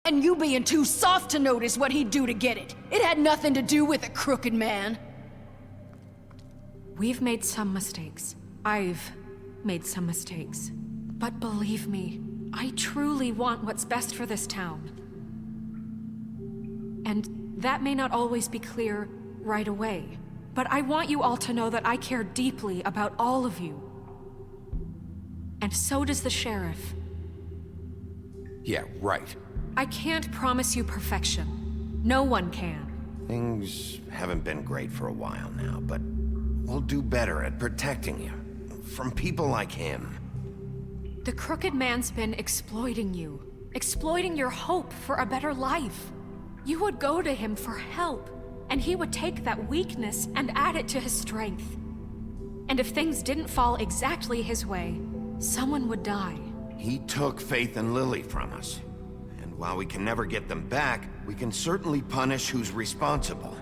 and you being too soft to notice what he'd do to get it. It had nothing to do with the Crooked Man. We've made some mistakes. I've made some mistakes. But believe me, I truly want what's best for this town. And that may not always be clear right away, but I want you all to know that I care deeply about all of you. And so does the sheriff. Yeah, right. I can't promise you perfection. No one can. Things haven't been great for a while now, but we'll do better at protecting you from people like him. The Crooked Man's been exploiting you, exploiting your hope for a better life. You would go to him for help, and he would take that weakness and add it to his strength. And if things didn't fall exactly his way, someone would die. He took Faith and Lily from us. And while we can never get them back, we can certainly punish who's responsible.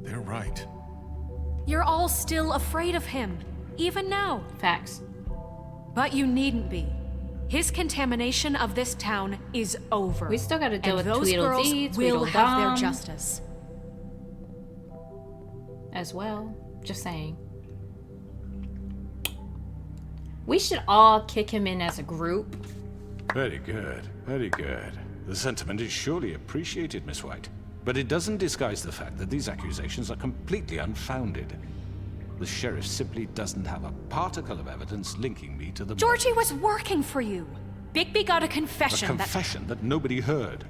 They're right. You're all still afraid of him, even now. Facts. But you needn't be. His contamination of this town is over. We still gotta deal and with those Tweedledee, girls will have their Tweedledum. justice. As well. Just saying. We should all kick him in as a group. Very good, very good. The sentiment is surely appreciated, Miss White. But it doesn't disguise the fact that these accusations are completely unfounded. The sheriff simply doesn't have a particle of evidence linking me to the Georgie was working for you. Bigby got a confession. A confession that nobody heard.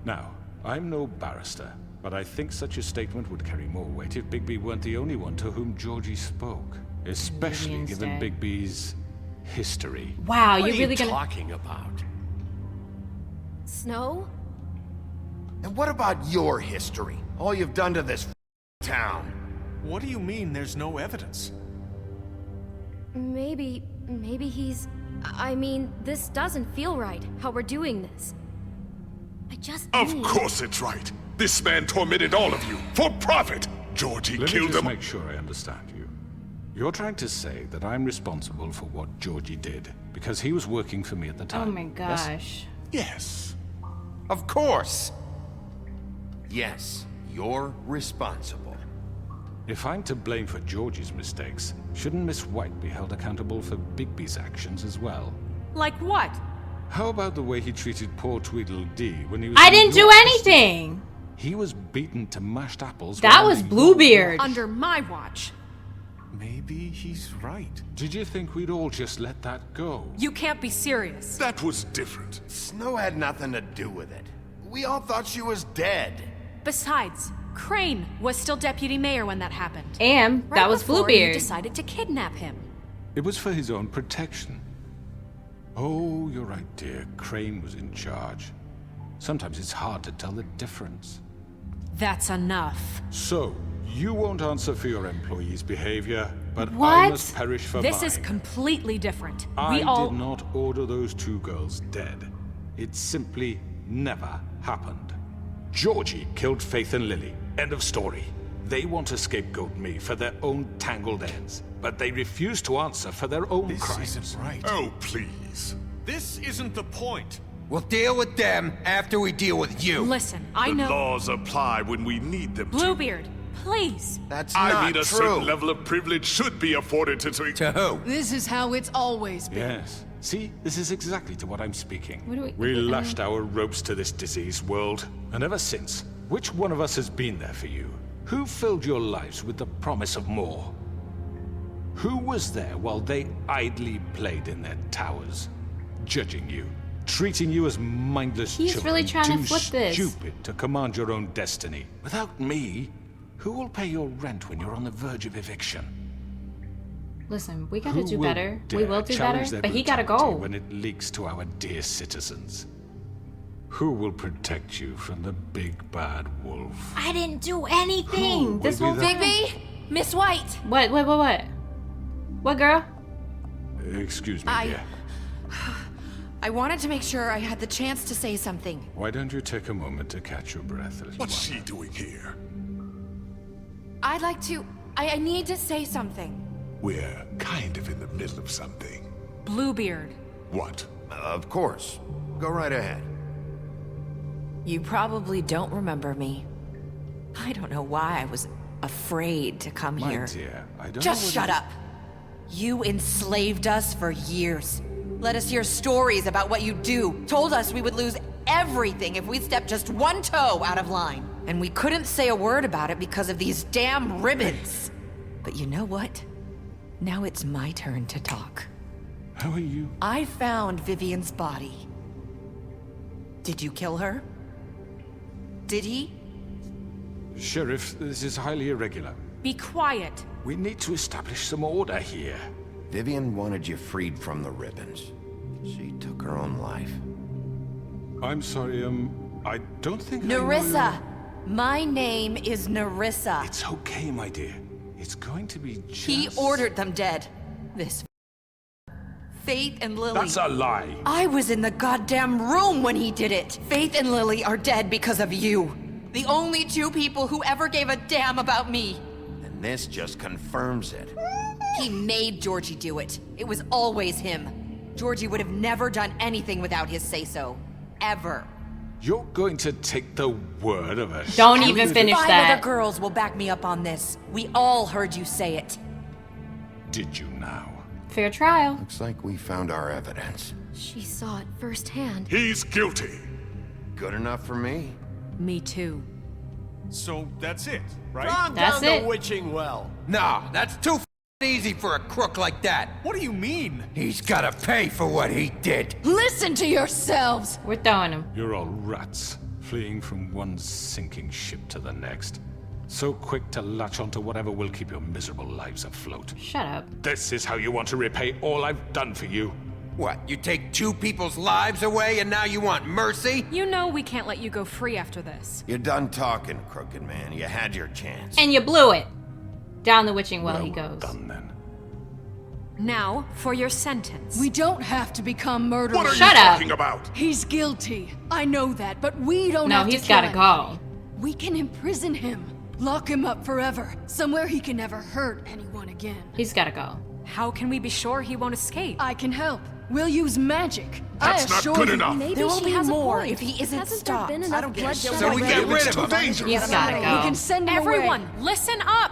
Now, I'm no barrister, but I think such a statement would carry more weight if Bigby weren't the only one to whom Georgie spoke. Especially given Bigby's history. Wow, what you're really are you gonna talking about? Snow? And what about your history? All you've done to this town? What do you mean there's no evidence? Maybe he's... I mean, this doesn't feel right, how we're doing this. I just Of need... course it's right. This man tormented all of you for profit. Georgie Let me killed just them. make sure I understand you. You're trying to say that I'm responsible for what Georgie did because he was working for me at the time. Oh my gosh. Yes. Of course. Yes, you're responsible. If I'm to blame for Georgie's mistakes, shouldn't Miss White be held accountable for Bigby's actions as well? Like what? How about the way he treated poor Tweedledee when he was... I in didn't do your anything! He was beaten to mashed apples... That while was under Bluebeard. Under my watch. Maybe he's right. Did you think we'd all just let that go? You can't be serious. That was different. Snow had nothing to do with it. We all thought she was dead. Besides, Crane was still deputy mayor when that happened. And Right that was before Bluebeard. you decided to kidnap him. It was for his own protection. Oh, you're right, dear. Crane was in charge. Sometimes it's hard to tell the difference. That's enough. So, you won't answer for your employees' behavior, but I What? must perish for This mine. is completely different. I We all... did not order those two girls dead. It simply never happened. Georgie killed Faith and Lily. End of story. They want to scapegoat me for their own tangled ends, but they refuse to answer for their own crimes. This isn't right. Oh, please. This isn't the point. We'll deal with them after we deal with you. Listen, I the know... laws apply when we need them to. Bluebeard, please. That's I not mean, a true. certain level of privilege should be afforded to... To who? This is how it's always been. Yes. See, this is exactly to what I'm speaking. What do We lashed our ropes to this diseased world, and ever since, Which one of us has been there for you? Who filled your lives with the promise of more? Who was there while they idly played in their towers, judging you, treating you as mindless He's children, really trying to too flip this. stupid to command your own destiny? Without me, who will pay your rent when you're on the verge of eviction? Listen, we gotta Who do will better. We dare will do challenge better, their but he gotta brutality go. when it leaks to our dear citizens? Who will protect you from the big bad wolf? I didn't do anything. Who This will whole be time. the- Miss White! What? What, girl? Excuse me, dear. I wanted to make sure I had the chance to say something. Why don't you take a moment to catch your breath, little What's one? she doing here? I'd like to... I need to say something. We're kind of in the middle of something. Bluebeard. What? Of course. Go right ahead. You probably don't remember me. I don't know why I was afraid to come My here. dear, I don't Just know what shut you- up. You enslaved us for years. Let us hear stories about what you do. Told us we would lose everything if we stepped just one toe out of line. And we couldn't say a word about it because of these damn ribbons. But you know what? Now it's my turn to talk. How are you? I found Vivian's body. Did you kill her? Did he? Sheriff, this is highly irregular. Be quiet. We need to establish some order here. Vivian wanted you freed from the ribbons. She took her own life. I'm sorry, I don't think I know Nerissa! your- My name is Nerissa. It's okay, my dear. It's going to be just... He ordered them dead. This Faith and Lily. That's a lie. I was in the goddamn room when he did it. Faith and Lily are dead because of you. The only two people who ever gave a damn about me. And this just confirms it. He made Georgie do it. It was always him. Georgie would have never done anything without his say-so. Ever. You're going to take the word of a... Don't At even least finish 5 that. other girls will back me up on this. We all heard you say it. Did you now? Fair trial. Looks like we found our evidence. She saw it firsthand. He's guilty. Good enough for me. Me too. So that's it, right? Calm That's down it. the witching well. Nah, that's too easy for a crook like that. What do you mean? He's gotta pay for what he did. Listen to yourselves! We're throwing him. You're all rats, fleeing from one sinking ship to the next. So quick to latch onto whatever will keep your miserable lives afloat. Shut up. This is how you want to repay all I've done for you. What, you take 2 people's lives away and now you want mercy? You know we can't let you go free after this. You're done talking, crooked man. You had your chance. And you blew it. Down the witching well he Well goes. done then. Now, for your sentence. We don't have to become murderers. What are Shut you up. talking about? He's guilty. I know that, but we don't No, have to he's kill gotta go. anybody. We can imprison him. Lock him up forever. Somewhere he can never hurt anyone again. He's gotta go. How can we be sure he won't escape? I can help. We'll use magic. That's I not assure good you. enough. Maybe There will she be has more a point. if he isn't Hasn't stopped. there been I enough don't care. bloodshed So we get already? rid It's of too him. dangerous. He's gotta We go. can send him Everyone, away. listen up!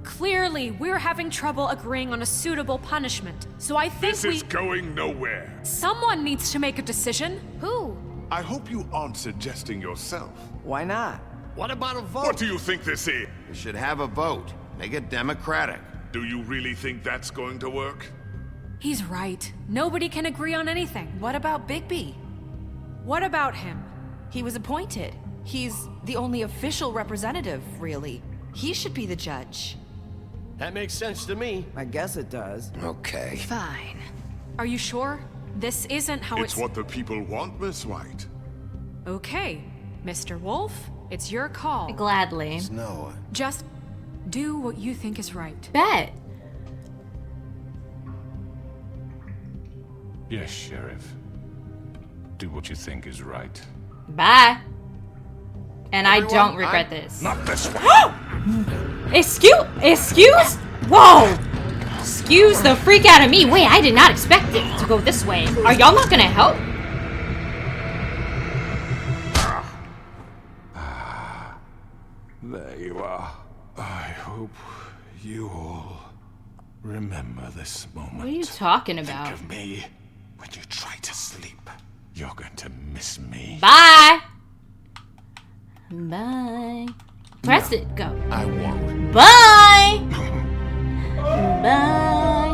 Clearly, we're having trouble agreeing on a suitable punishment. So I think This is going nowhere. someone needs to make a decision. Who? I hope you aren't suggesting yourself. Why not? What about a vote? What do you think this is? We should have a vote. Make it democratic. Do you really think that's going to work? He's right. Nobody can agree on anything. What about Bigby? What about him? He was appointed. He's the only official representative, really. He should be the judge. That makes sense to me. I guess it does. Okay. Fine. Are you sure? This isn't how It's what the people want, Miss White. Okay, Mr. Wolf, it's your call. Gladly. Snow. Just do what you think is right. Bet. Yes, Sheriff. Do what you think is right. Bye. And I Everyone, don't regret this. Not this one. Excuse? Whoa! Excuse the freak out of me. Wait, I did not expect it to go this way. Are y'all not gonna help? There you are. I hope you all remember this moment. What are you talking about? Think of me when you try to sleep. You're going to miss me. Bye. Press it. Go. I won't. Bye. Bye.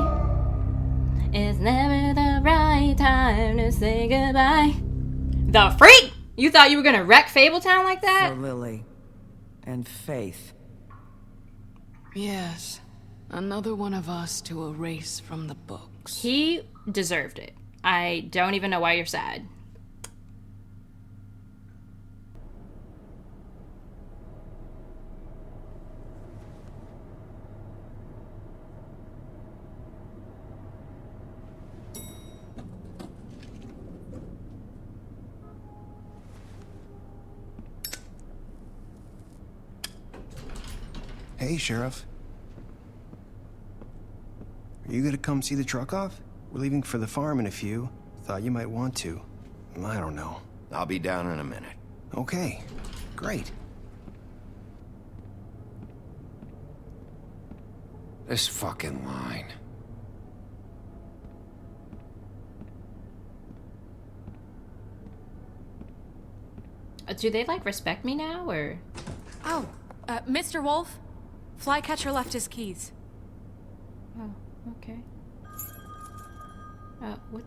It's never the right time to say goodbye. The freak! You thought you were gonna wreck Fabletown like that? For Lily. And Faith. Yes. Another one of us to erase from the books. He deserved it. I don't even know why you're sad. Hey, Sheriff. Are you gonna come see the truck off? We're leaving for the farm in a few. Thought you might want to. I don't know. I'll be down in a minute. Okay, great. This fucking line. Do they, like, respect me now, or...? Oh, Mr. Wolf? Flycatcher left his keys. Oh, okay. What?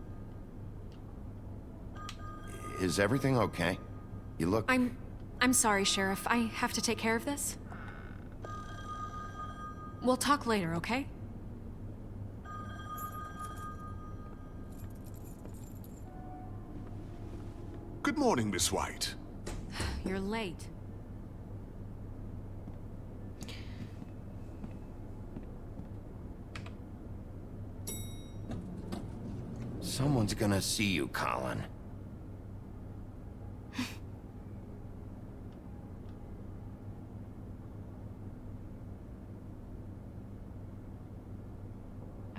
Is everything okay? You look... I'm sorry, Sheriff. I have to take care of this. We'll talk later, okay? Good morning, Miss White. You're late. Someone's gonna see you, Colin.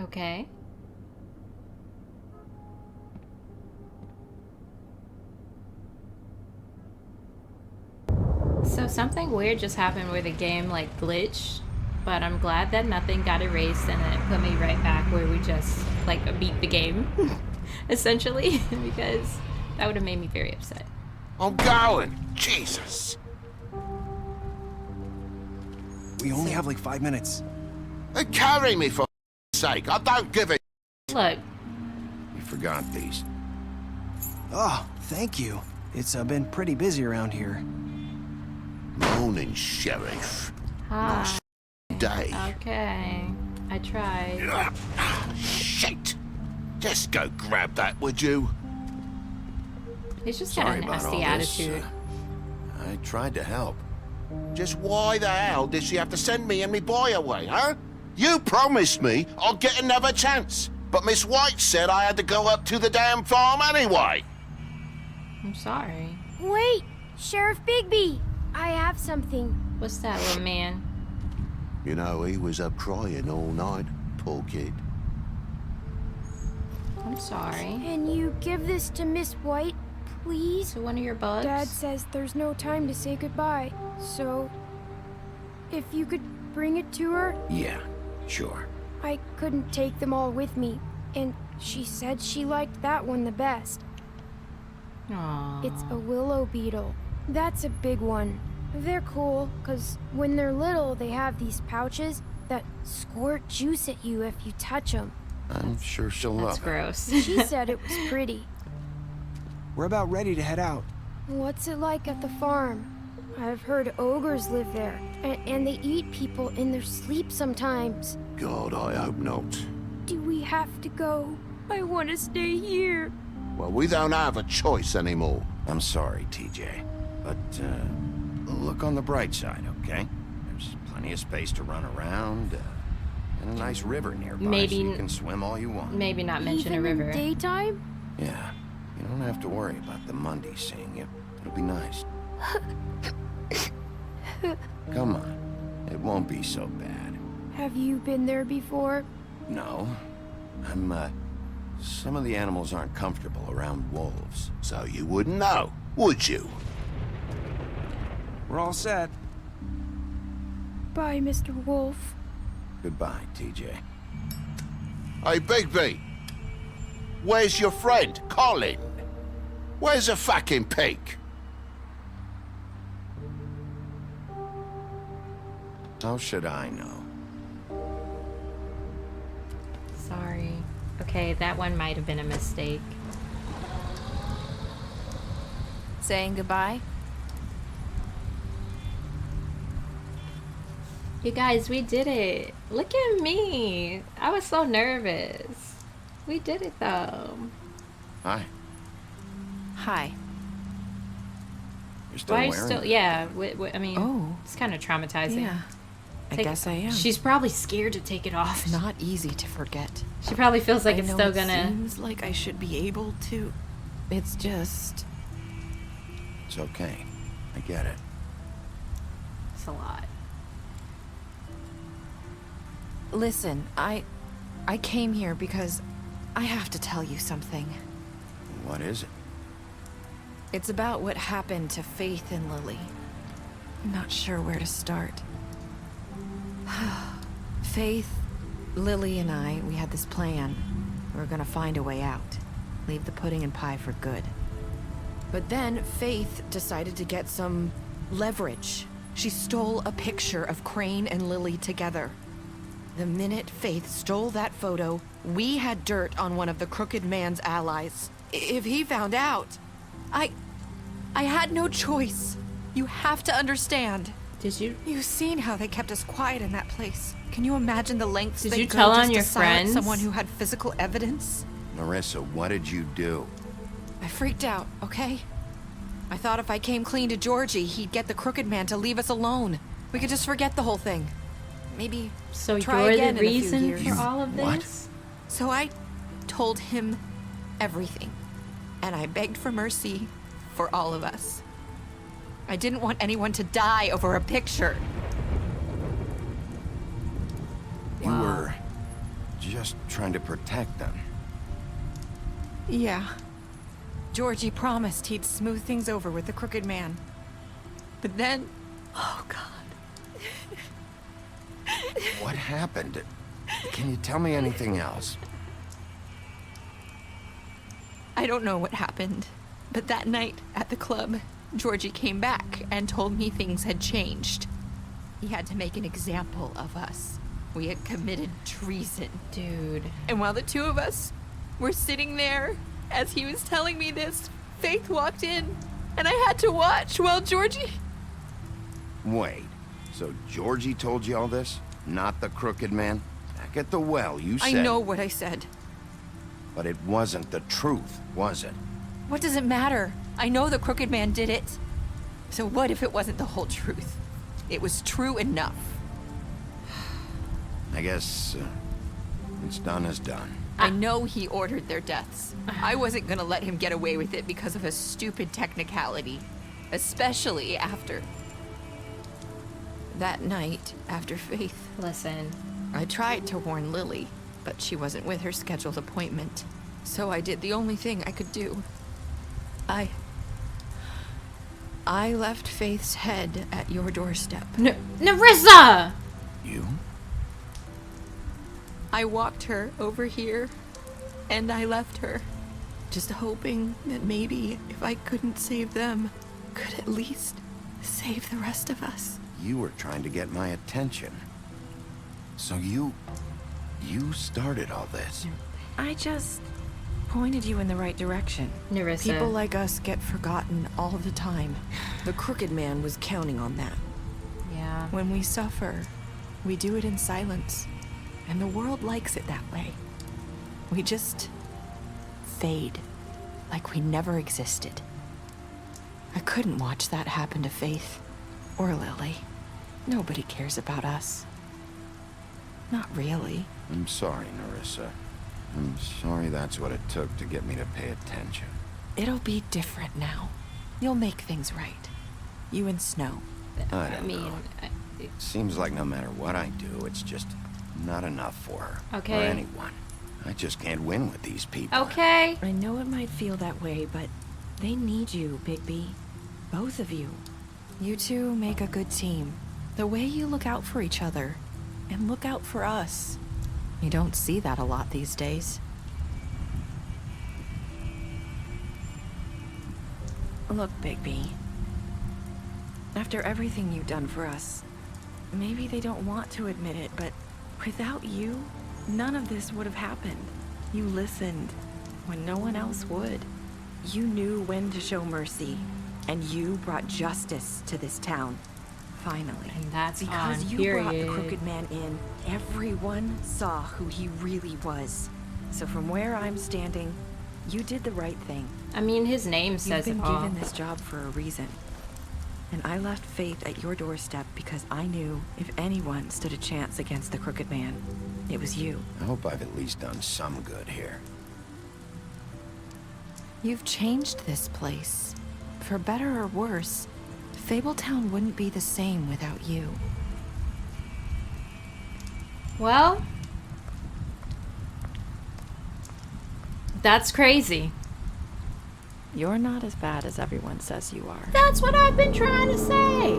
Okay. So something weird just happened where the game like glitched, but I'm glad that nothing got erased and then it put me right back where we just like beat the game, essentially, because that would have made me very upset. I'm going! Jesus! We only have like 5 minutes. Carry me for sake. I don't give a... Look. You forgot these. Oh, thank you. It's been pretty busy around here. Morning, Sheriff. Hi. Day. Okay. I tried. Shit! Just go grab that, would you? He's just got a nasty attitude. I tried to help. Just why the hell did she have to send me and me boy away, huh? You promised me I'd get another chance, but Miss White said I had to go up to the damn farm anyway. I'm sorry. Wait, Sheriff Bigby, I have something. What's that, little man? You know, he was up crying all night, poor kid. I'm sorry. Can you give this to Miss White, please? To one of your bugs? Dad says there's no time to say goodbye, so if you could bring it to her? Yeah, sure. I couldn't take them all with me, and she said she liked that one the best. Aww. It's a willow beetle. That's a big one. They're cool, because when they're little, they have these pouches that squirt juice at you if you touch them. I'm sure she'll love it. That's gross. She said it was pretty. We're about ready to head out. What's it like at the farm? I've heard ogres live there, and they eat people in their sleep sometimes. God, I hope not. Do we have to go? I want to stay here. Well, we don't have a choice anymore. I'm sorry, TJ. But, look on the bright side, okay? There's plenty of space to run around, and a nice river nearby, maybe so you can swim all you want. Maybe not mention Even a river. in daytime? Yeah, you don't have to worry about the Mundy seeing you. It'll be nice. Come on, it won't be so bad. Have you been there before? No, some of the animals aren't comfortable around wolves, so you wouldn't know, would you? We're all set. Bye, Mr. Wolf. Goodbye, TJ. Hey, Bigby! Where's your friend, Colin? Where's the fucking pig? How should I know? Sorry. Okay, that one might have been a mistake. Saying goodbye? You guys, we did it. Look at me. I was so nervous. We did it though. Hi. Hi. You're still Why are you wearing still? it? Yeah. I mean, Oh. it's kind of traumatizing. Yeah. I guess I am. She's probably scared to take it off. It's not easy to forget. She probably feels like I it's know still it gonna. seems like I should be able to. It's just. It's okay. I get it. It's a lot. Listen, I came here because I have to tell you something. What is it? It's about what happened to Faith and Lily. I'm not sure where to start. Faith, Lily, and I, we had this plan. We were gonna find a way out. Leave the pudding and pie for good. But then Faith decided to get some leverage. She stole a picture of Crane and Lily together. The minute Faith stole that photo, we had dirt on one of the Crooked Man's allies. If he found out, I had no choice. You have to understand. Did you? You've seen how they kept us quiet in that place. Can you imagine the lengths Did they you go tell just on to your silence friends? someone who had physical evidence? Narissa, what did you do? I freaked out, okay? I thought if I came clean to Georgie, he'd get the Crooked Man to leave us alone. We could just forget the whole thing. Maybe So try you're again the in a few reason years. for all of What? this? So I told him everything. And I begged for mercy for all of us. I didn't want anyone to die over a picture. You were just trying to protect them. Yeah. Georgie promised he'd smooth things over with the Crooked Man. But then... Oh, God. What happened? Can you tell me anything else? I don't know what happened. But that night at the club, Georgie came back and told me things had changed. He had to make an example of us. We had committed treason. Dude. And while the two of us were sitting there, as he was telling me this, Faith walked in, and I had to watch while Georgie... Wait, so Georgie told you all this? Not the Crooked Man? Back at the well, you said... I know what I said. But it wasn't the truth, was it? What does it matter? I know the Crooked Man did it. So what if it wasn't the whole truth? It was true enough. I guess it's done is done. I know he ordered their deaths. I wasn't gonna let him get away with it because of a stupid technicality. Especially after... that night, after Faith. Listen. I tried to warn Lily, but she wasn't with her scheduled appointment. So I did the only thing I could do. I left Faith's head at your doorstep. Narissa! You? I walked her over here, and I left her. Just hoping that maybe if I couldn't save them, could at least save the rest of us. You were trying to get my attention. So you started all this. I just pointed you in the right direction. Narissa. People like us get forgotten all the time. The Crooked Man was counting on that. Yeah. When we suffer, we do it in silence. And the world likes it that way. We just fade, like we never existed. I couldn't watch that happen to Faith or Lily. Nobody cares about us. Not really. I'm sorry, Narissa. I'm sorry that's what it took to get me to pay attention. It'll be different now. You'll make things right. You and Snow. I don't know. It seems like no matter what I do, it's just not enough for her. Okay. Or anyone. I just can't win with these people. Okay. I know it might feel that way, but they need you, Bigby. Both of you. You two make a good team. The way you look out for each other, and look out for us. You don't see that a lot these days. Look, Bigby. After everything you've done for us, maybe they don't want to admit it, but without you, none of this would have happened. You listened when no one else would. You knew when to show mercy, and you brought justice to this town. Finally. And that's because on, you brought the period. Crooked Man in, everyone saw who he really was. So from where I'm standing, you did the right thing. I mean, his name says it You've all. been given this job for a reason. And I left Faith at your doorstep because I knew if anyone stood a chance against the Crooked Man, it was you. I hope I've at least done some good here. You've changed this place. For better or worse, Fabletown wouldn't be the same without you. Well, that's crazy. You're not as bad as everyone says you are. That's what I've been trying to say.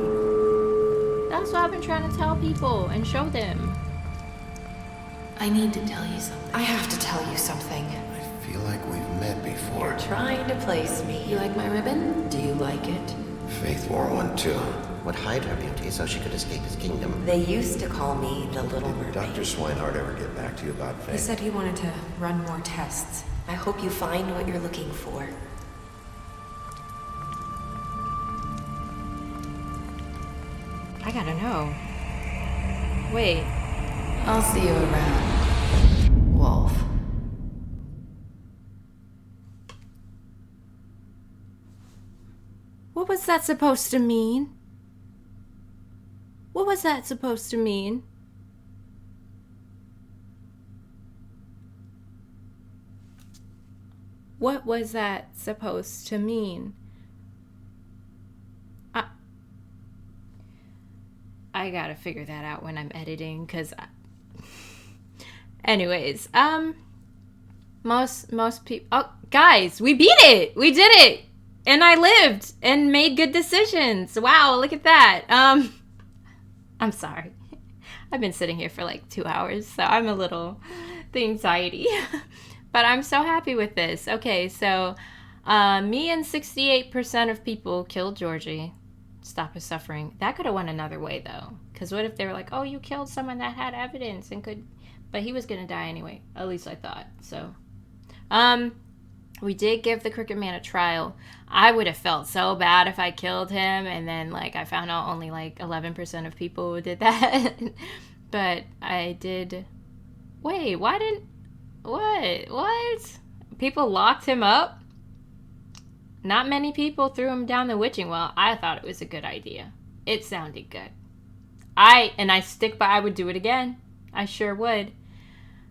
That's what I've been trying to tell people and show them. I need to tell you something. I have to tell you something. I feel like we've met before. You're trying to place me. You like my ribbon? Do you like it? Faith wore one too. Would hide her beauty so she could escape his kingdom. They used to call me the Little Mermaid. Dr. Swinehart ever get back to you about Faith? He said he wanted to run more tests. I hope you find what you're looking for. I gotta know. Wait. I'll see you around, Wolf. What was that supposed to mean? What was that supposed to mean? What was that supposed to mean? I gotta figure that out when I'm editing, cause anyways, most people, oh guys, we beat it! We did it! And I lived and made good decisions. Wow, look at that. I'm sorry. I've been sitting here for like 2 hours, so I'm a little, the anxiety. But I'm so happy with this. Okay, so me and 68% of people killed Georgie. Stop his suffering. That could have went another way though. Because what if they were like, oh, you killed someone that had evidence and could, but he was gonna die anyway. At least I thought. So, we did give the Crooked Man a trial. I would have felt so bad if I killed him and then like I found out only like 11% of people did that. But I did. Wait, why didn't, what? People locked him up? Not many people threw him down the witching well. I thought it was a good idea. It sounded good. I stick by, I would do it again. I sure would.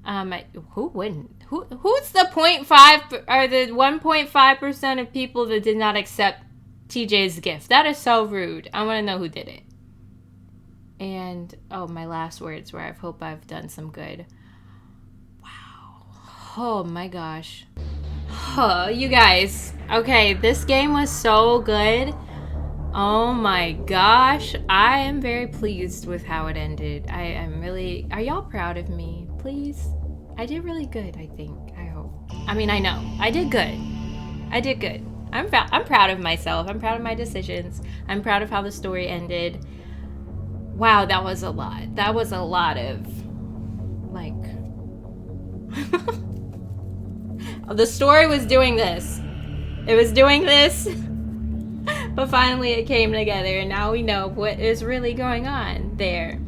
Who wouldn't? Who's the 0.5 or the 1.5% of people that did not accept TJ's gift? That is so rude. I want to know who did it. And oh, my last words were, I hope I've done some good. Wow. Oh my gosh. Oh, you guys. Okay, this game was so good. Oh my gosh. I am very pleased with how it ended. I'm really... Are y'all proud of me? Please? I did really good, I think. I hope. I mean, I know. I did good. I did good. I'm proud of myself. I'm proud of my decisions. I'm proud of how the story ended. Wow, that was a lot. That was a lot of... Like... The story was doing this. It was doing this. But finally it came together and now we know what is really going on there.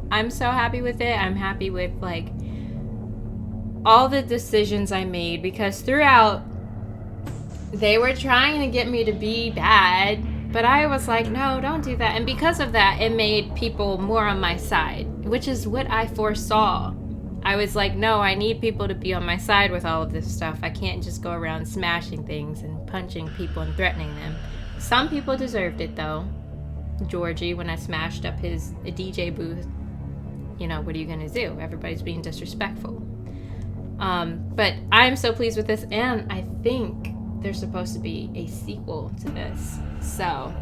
I'm so happy with it. I'm happy with like all the decisions I made because throughout they were trying to get me to be bad, but I was like, no, don't do that. And because of that, it made people more on my side, which is what I foresaw. I was like, no, I need people to be on my side with all of this stuff. I can't just go around smashing things and punching people and threatening them. Some people deserved it though. Georgie, when I smashed up his DJ booth, you know, what are you gonna do? Everybody's being disrespectful. But I'm so pleased with this, and I think there's supposed to be a sequel to this. So,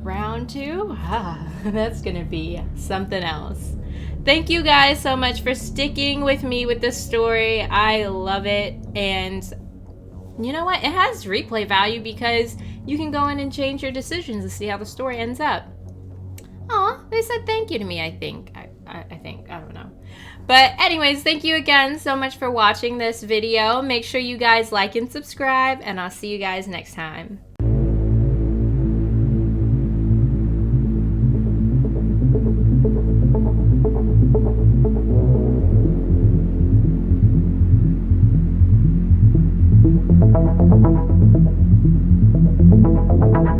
round 2, that's gonna be something else. Thank you guys so much for sticking with me with this story. I love it, and you know what? It has replay value because you can go in and change your decisions and see how the story ends up. Aw, they said thank you to me, I think. I think. I don't know. But anyways, thank you again so much for watching this video. Make sure you guys like and subscribe, and I'll see you guys next time.